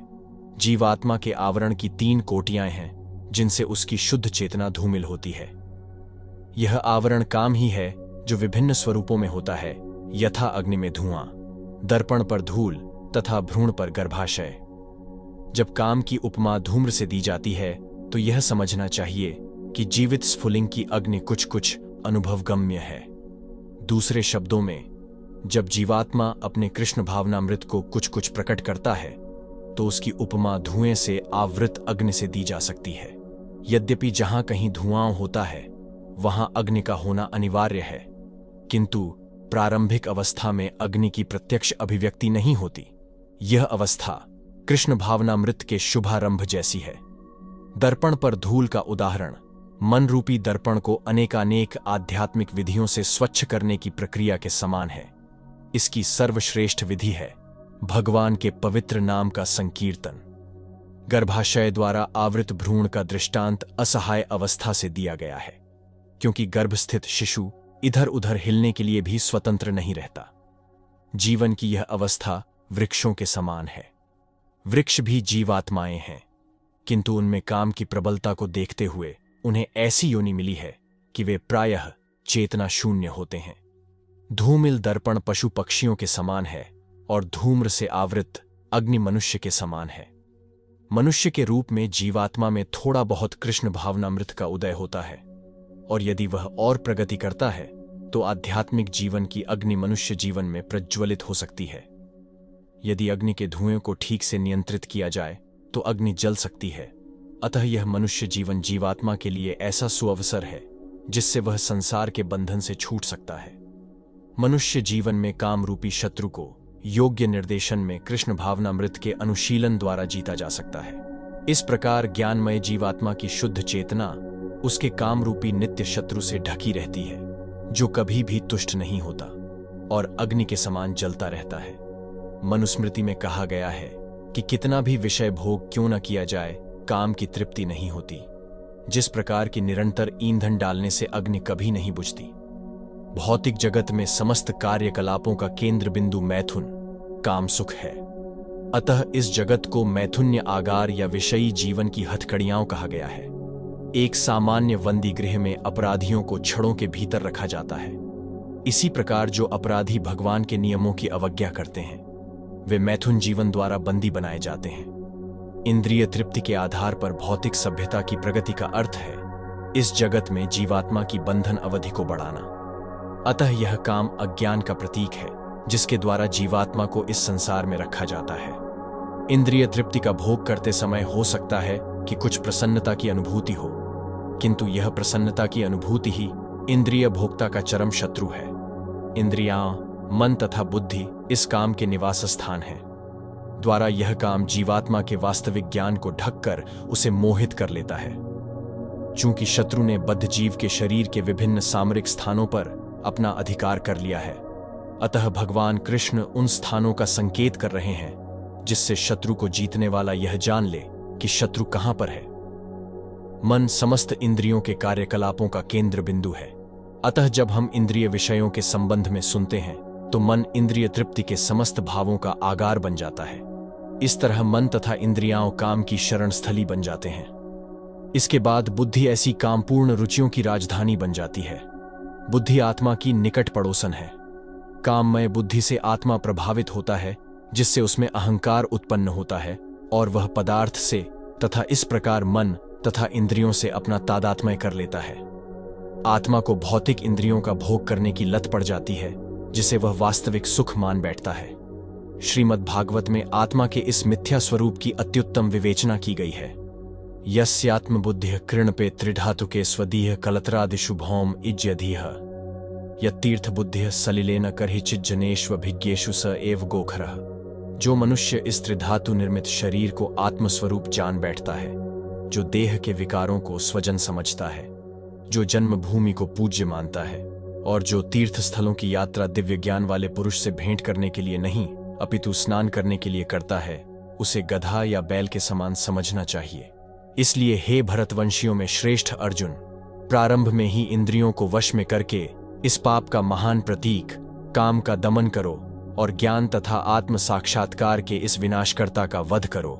जीवात्मा के आवरण की 3 कोटियां हैं जिनसे उसकी शुद्ध चेतना धूमिल होती है। यह आवरण काम ही है जो विभिन्न स्वरूपों में होता है, यथा अग्नि में धुआं, दर्पण पर धूल तथा भ्रूण पर गर्भाशय। जब काम की उपमा धूम्र से दी जाती है तो यह समझना चाहिए कि जीवित स्फुलिंग की अग्नि कुछ कुछ अनुभवगम्य है। दूसरे शब्दों में, जब जीवात्मा अपने कृष्ण भावनामृत को कुछ कुछ प्रकट करता है तो उसकी उपमा धुएं से आवृत अग्नि से दी जा सकती है। यद्यपि जहां कहीं धुआं होता है वहां अग्नि का होना अनिवार्य है, किंतु प्रारंभिक अवस्था में अग्नि की प्रत्यक्ष अभिव्यक्ति नहीं होती। यह अवस्था कृष्ण भावनामृत के शुभारंभ जैसी है। दर्पण पर धूल का उदाहरण मन रूपी दर्पण को अनेकानेक आध्यात्मिक विधियों से स्वच्छ करने की प्रक्रिया के समान है। इसकी सर्वश्रेष्ठ विधि है भगवान के पवित्र नाम का संकीर्तन। गर्भाशय द्वारा आवृत भ्रूण का दृष्टांत असहाय अवस्था से दिया गया है, क्योंकि गर्भस्थित शिशु इधर उधर हिलने के लिए भी स्वतंत्र नहीं रहता। जीवन की यह अवस्था वृक्षों के समान है। वृक्ष भी जीवात्माएं हैं, किंतु उनमें काम की प्रबलता को देखते हुए उन्हें ऐसी योनि मिली है कि वे प्रायः चेतना शून्य होते हैं। धूमिल दर्पण पशु पक्षियों के समान है और धूम्र से आवृत अग्नि मनुष्य के समान है। मनुष्य के रूप में जीवात्मा में थोड़ा बहुत कृष्ण भावनामृत का उदय होता है, और यदि वह और प्रगति करता है तो आध्यात्मिक जीवन की अग्नि मनुष्य जीवन में प्रज्वलित हो सकती है। यदि अग्नि के धुएं को ठीक से नियंत्रित किया जाए तो अग्नि जल सकती है। अतः यह मनुष्य जीवन जीवात्मा के लिए ऐसा सुअवसर है जिससे वह संसार के बंधन से छूट सकता है। मनुष्य जीवन में काम रूपी शत्रु को योग्य निर्देशन में कृष्ण भावनामृत के अनुशीलन द्वारा जीता जा सकता है। इस प्रकार ज्ञानमय जीवात्मा की शुद्ध चेतना उसके काम रूपी नित्य शत्रु से ढकी रहती है, जो कभी भी तुष्ट नहीं होता और अग्नि के समान जलता रहता है। मनुस्मृति में कहा गया है कि कितना भी विषय भोग क्यों न किया जाए, काम की तृप्ति नहीं होती। जिस प्रकार की निरंतर ईंधन डालने से अग्नि कभी नहीं बुझती। भौतिक जगत में समस्त कार्यकलापों का केंद्र बिंदु मैथुन काम सुख है। अतः इस जगत को मैथुन्य आगार या विषयी जीवन की हथकड़ियां कहा गया है। एक सामान्य बंदी गृह में अपराधियों को छड़ों के भीतर रखा जाता है। इसी प्रकार जो अपराधी भगवान के नियमों की अवज्ञा करते हैं वे मैथुन जीवन द्वारा बंदी बनाए जाते हैं। इंद्रिय तृप्ति के आधार पर भौतिक सभ्यता की प्रगति का अर्थ है इस जगत में जीवात्मा की बंधन अवधि को बढ़ाना। अतः यह काम अज्ञान का प्रतीक है जिसके द्वारा जीवात्मा को इस संसार में रखा जाता है। इंद्रिय तृप्ति का भोग करते समय हो सकता है कि कुछ प्रसन्नता की अनुभूति हो, किंतु यह प्रसन्नता की अनुभूति ही इंद्रिय भोक्ता का चरम शत्रु है। इंद्रियां, मन तथा बुद्धि इस काम के निवास स्थान हैं। द्वारा यह काम जीवात्मा के वास्तविक ज्ञान को ढककर उसे मोहित कर लेता है। चूंकि शत्रु ने बद्ध जीव के शरीर के विभिन्न सामरिक स्थानों पर अपना अधिकार कर लिया है, अतः भगवान कृष्ण उन स्थानों का संकेत कर रहे हैं जिससे शत्रु को जीतने वाला यह जान ले कि शत्रु कहां पर है। मन समस्त इंद्रियों के कार्यकलापों का केंद्र बिंदु है। अतः जब हम इंद्रिय विषयों के संबंध में सुनते हैं तो मन इंद्रिय तृप्ति के समस्त भावों का आगार बन जाता है। इस तरह मन तथा इंद्रियां काम की शरण स्थली बन जाते हैं। इसके बाद बुद्धि ऐसी कामपूर्ण रुचियों की राजधानी बन जाती है। बुद्धि आत्मा की निकट पड़ोसन है। काममय बुद्धि से आत्मा प्रभावित होता है, जिससे उसमें अहंकार उत्पन्न होता है और वह पदार्थ से तथा इस प्रकार मन तथा इंद्रियों से अपना तादात्म्य कर लेता है। आत्मा को भौतिक इंद्रियों का भोग करने की लत पड़ जाती है, जिसे वह वास्तविक सुख मान बैठता है। श्रीमद् भागवत में आत्मा के इस मिथ्या स्वरूप की अत्युत्तम विवेचना की गई है। यस्यात्म बुद्धिः कृणपे त्रिधातुके स्वदीह कलत्रादिषु भौम इज्यधीह यत्तीर्थ बुद्धिः सलिलेन करहिचिज्जनेष्वभिज्ञेषु स एव गोखरः। जो मनुष्य इस त्रिधातु निर्मित शरीर को आत्मस्वरूप जान बैठता है, जो देह के विकारों को स्वजन समझता है, जो जन्मभूमि को पूज्य मानता है, और जो तीर्थ स्थलों की यात्रा दिव्य ज्ञान वाले पुरुष से भेंट करने के लिए नहीं अपितु स्नान करने के लिए करता है, उसे गधा या बैल के समान समझना चाहिए। इसलिए हे भरतवंशियों में श्रेष्ठ अर्जुन, प्रारंभ में ही इंद्रियों को वश में करके इस पाप का महान प्रतीक काम का दमन करो और ज्ञान तथा आत्म साक्षात्कार के इस विनाशकर्ता का वध करो।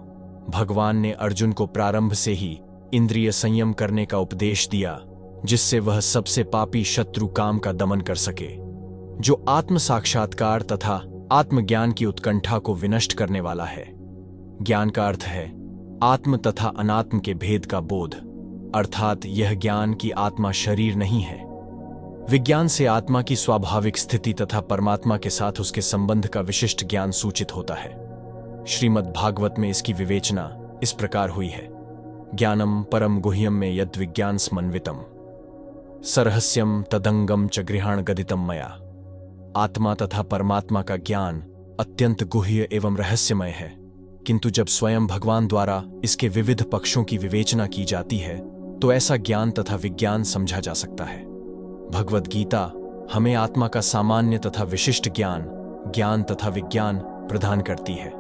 भगवान ने अर्जुन को प्रारंभ से ही इंद्रिय संयम करने का उपदेश दिया, जिससे वह सबसे पापी शत्रु काम का दमन कर सके, जो आत्म साक्षात्कार तथा आत्मज्ञान की उत्कंठा को विनष्ट करने वाला है। ज्ञान का अर्थ है आत्म तथा अनात्म के भेद का बोध, अर्थात यह ज्ञान की आत्मा शरीर नहीं है। विज्ञान से आत्मा की स्वाभाविक स्थिति तथा परमात्मा के साथ उसके संबंध का विशिष्ट ज्ञान सूचित होता है। श्रीमद् भागवत में इसकी विवेचना इस प्रकार हुई है। ज्ञानम परम गुह्यम में यद विज्ञान समन्वितम सरहस्यम तदंगम च गृहाण गदितम मया। आत्मा तथा परमात्मा का ज्ञान अत्यंत गुह्य एवं रहस्यमय है, किंतु जब स्वयं भगवान द्वारा इसके विविध पक्षों की विवेचना की जाती है तो ऐसा ज्ञान तथा विज्ञान समझा जा सकता है। भगवद गीता हमें आत्मा का सामान्य तथा विशिष्ट ज्ञान तथा विज्ञान प्रदान करती है।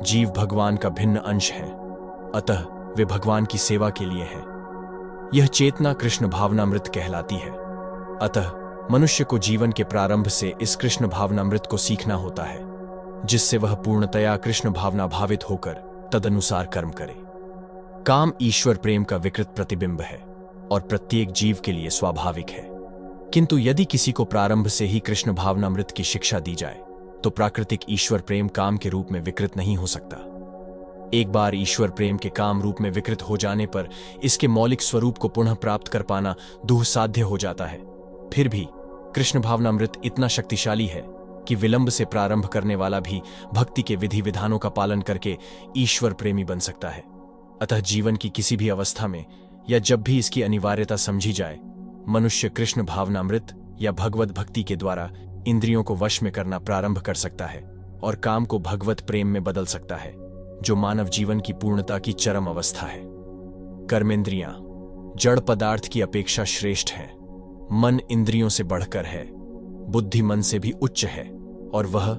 जीव भगवान का भिन्न अंश है, अतः वे भगवान की सेवा के लिए हैं। यह चेतना कृष्ण भावनामृत कहलाती है। अतः मनुष्य को जीवन के प्रारंभ से इस कृष्ण भावनामृत को सीखना होता है, जिससे वह पूर्णतया कृष्ण भावना भावित होकर तदनुसार कर्म करे। काम ईश्वर प्रेम का विकृत प्रतिबिंब है और प्रत्येक जीव के लिए स्वाभाविक है, किंतु यदि किसी को प्रारंभ से ही कृष्ण भावनामृत की शिक्षा दी जाए तो प्राकृतिक ईश्वर प्रेम काम के रूप में विकृत नहीं हो सकता। एक बार ईश्वर प्रेम के काम रूप में विकृत हो जाने पर इसके मौलिक स्वरूप को पुनः प्राप्त कर पाना दुस्साध्य हो जाता है। फिर भी कृष्ण भावनामृत इतना शक्तिशाली है कि विलंब से प्रारंभ करने वाला भी भक्ति के विधि विधानों का पालन करके ईश्वर प्रेमी बन सकता है। अतः जीवन की किसी भी अवस्था में या जब भी इसकी अनिवार्यता समझी जाए, मनुष्य कृष्ण भावनामृत या भगवत भक्ति के द्वारा इंद्रियों को वश में करना प्रारंभ कर सकता है और काम को भगवत प्रेम में बदल सकता है, जो मानव जीवन की पूर्णता की चरम अवस्था है। कर्मेंद्रियां जड़ पदार्थ की अपेक्षा श्रेष्ठ हैं। मन इंद्रियों से बढ़कर है, बुद्धि मन से भी उच्च है और वह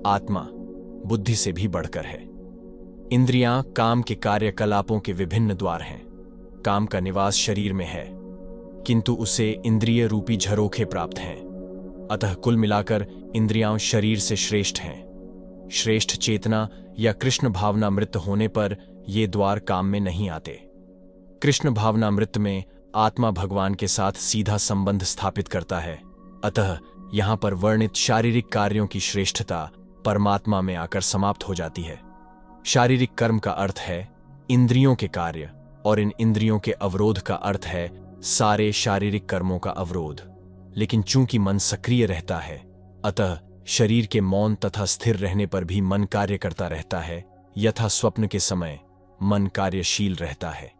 आत्मा बुद्धि से भी बढ़कर है। इंद्रियां काम के कार्यकलापों के विभिन्न द्वार हैं। काम का निवास शरीर में है, किंतु उसे इंद्रिय रूपी झरोखे प्राप्त हैं। अतः कुल मिलाकर इंद्रियां शरीर से श्रेष्ठ हैं। श्रेष्ठ चेतना या कृष्ण भावनामृत होने पर ये द्वार काम में नहीं आते। कृष्ण भावनामृत में आत्मा भगवान के साथ सीधा संबंध स्थापित करता है, अतः यहां पर वर्णित शारीरिक कार्यों की श्रेष्ठता परमात्मा में आकर समाप्त हो जाती है। शारीरिक कर्म का अर्थ है इंद्रियों के कार्य और इन इंद्रियों के अवरोध का अर्थ है सारे शारीरिक कर्मों का अवरोध। लेकिन चूंकि मन सक्रिय रहता है, अतः शरीर के मौन तथा स्थिर रहने पर भी मन कार्य करता रहता है। यथा स्वप्न के समय मन कार्यशील रहता है,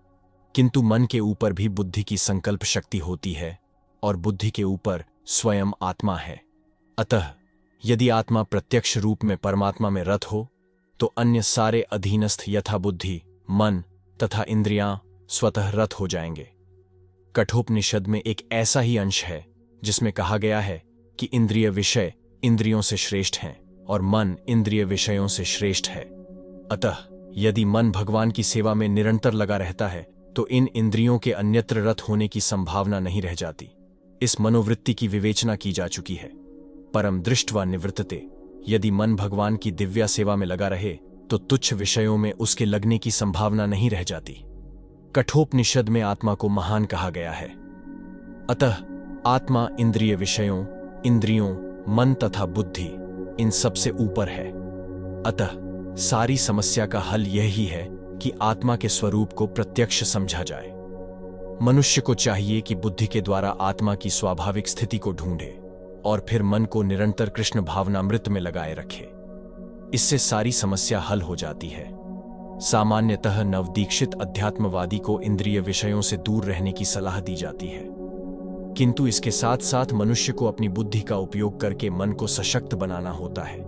किंतु मन के ऊपर भी बुद्धि की संकल्प शक्ति होती है और बुद्धि के ऊपर स्वयं आत्मा है। अतः यदि आत्मा प्रत्यक्ष रूप में परमात्मा में रत हो तो अन्य सारे अधीनस्थ यथा बुद्धि, मन तथा इंद्रियां स्वतः रत हो जाएंगे। कठोपनिषद में एक ऐसा ही अंश है जिसमें कहा गया है कि इंद्रिय विषय इंद्रियों से श्रेष्ठ हैं और मन इंद्रिय विषयों से श्रेष्ठ है। अतः यदि मन भगवान की सेवा में निरंतर लगा रहता है तो इन इंद्रियों के अन्यत्र रत होने की संभावना नहीं रह जाती। इस मनोवृत्ति की विवेचना की जा चुकी है। परम दृष्ट्वा निवृत्तते, यदि मन भगवान की दिव्या सेवा में लगा रहे तो तुच्छ विषयों में उसके लगने की संभावना नहीं रह जाती। कठोपनिषद में आत्मा को महान कहा गया है। अतः आत्मा इंद्रिय विषयों, इंद्रियों, मन तथा बुद्धि इन सब से ऊपर है। अतः सारी समस्या का हल यही है कि आत्मा के स्वरूप को प्रत्यक्ष समझा जाए। मनुष्य को चाहिए कि बुद्धि के द्वारा आत्मा की स्वाभाविक स्थिति को ढूंढे और फिर मन को निरंतर कृष्ण भावनामृत में लगाए रखे। इससे सारी समस्या हल हो जाती है। सामान्यतः नवदीक्षित अध्यात्मवादी को इंद्रिय विषयों से दूर रहने की सलाह दी जाती है, किंतु इसके साथ साथ मनुष्य को अपनी बुद्धि का उपयोग करके मन को सशक्त बनाना होता है।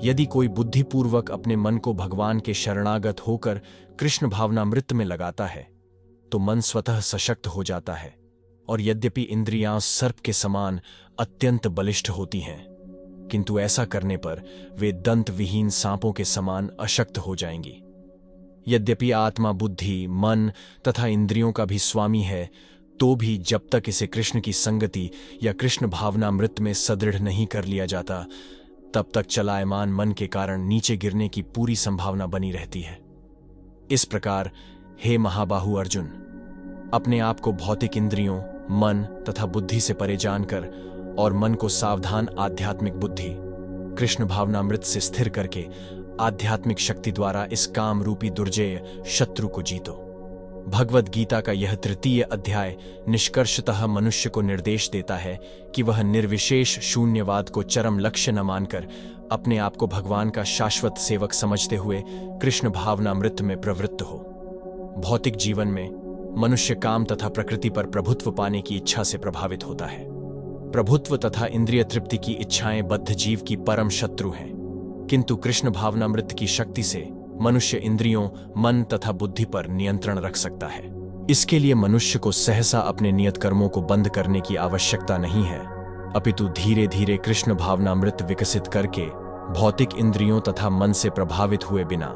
यदि कोई बुद्धिपूर्वक अपने मन को भगवान के शरणागत होकर कृष्ण भावनामृत में लगाता है तो मन स्वतः सशक्त हो जाता है और यद्यपि इंद्रियां सर्प के समान अत्यंत बलिष्ठ होती हैं, किंतु ऐसा करने पर वे दंत विहीन सांपों के समान अशक्त हो जाएंगी। यद्यपि आत्मा बुद्धि, मन तथा इंद्रियों का भी स्वामी है, तो भी जब तक इसे कृष्ण की संगति या कृष्ण भावनामृत में सदृढ़ नहीं कर लिया जाता, तब तक चलायमान मन के कारण नीचे गिरने की पूरी संभावना बनी रहती है। इस प्रकार हे महाबाहु अर्जुन, अपने आप को भौतिक इंद्रियों, मन तथा बुद्धि से परे जानकर और मन को सावधान आध्यात्मिक बुद्धि कृष्ण भावनामृत से स्थिर करके आध्यात्मिक शक्ति द्वारा इस काम रूपी दुर्जेय शत्रु को जीतो। भगवद गीता का यह 3 अध्याय निष्कर्षतः मनुष्य को निर्देश देता है कि वह निर्विशेष शून्यवाद को चरम लक्ष्य न मानकर अपने आप को भगवान का शाश्वत सेवक समझते हुए कृष्ण भावनामृत में प्रवृत्त हो। भौतिक जीवन में मनुष्य काम तथा प्रकृति पर प्रभुत्व पाने की इच्छा से प्रभावित होता है। प्रभुत्व तथा इंद्रिय तृप्ति की इच्छाएं बद्ध जीव की परम शत्रु हैं, किंतु कृष्ण भावनामृत की शक्ति से मनुष्य इंद्रियों, मन तथा बुद्धि पर नियंत्रण रख सकता है। इसके लिए मनुष्य को सहसा अपने नियत कर्मों को बंद करने की आवश्यकता नहीं है, अपितु धीरे धीरे कृष्ण भावनामृत विकसित करके भौतिक इंद्रियों तथा मन से प्रभावित हुए बिना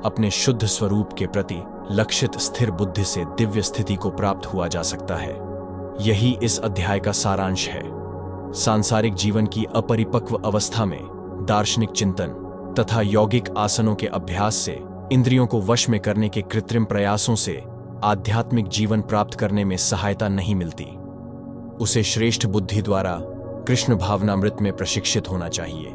अपने शुद्ध स्वरूप के प्रति लक्षित स्थिर बुद्धि से दिव्य स्थिति को प्राप्त हुआ जा सकता है। यही इस अध्याय का सारांश है। सांसारिक जीवन की अपरिपक्व अवस्था में दार्शनिक चिंतन तथा यौगिक आसनों के अभ्यास से इंद्रियों को वश में करने के कृत्रिम प्रयासों से आध्यात्मिक जीवन प्राप्त करने में सहायता नहीं मिलती। उसे श्रेष्ठ बुद्धि द्वारा कृष्ण भावनामृत में प्रशिक्षित होना चाहिए।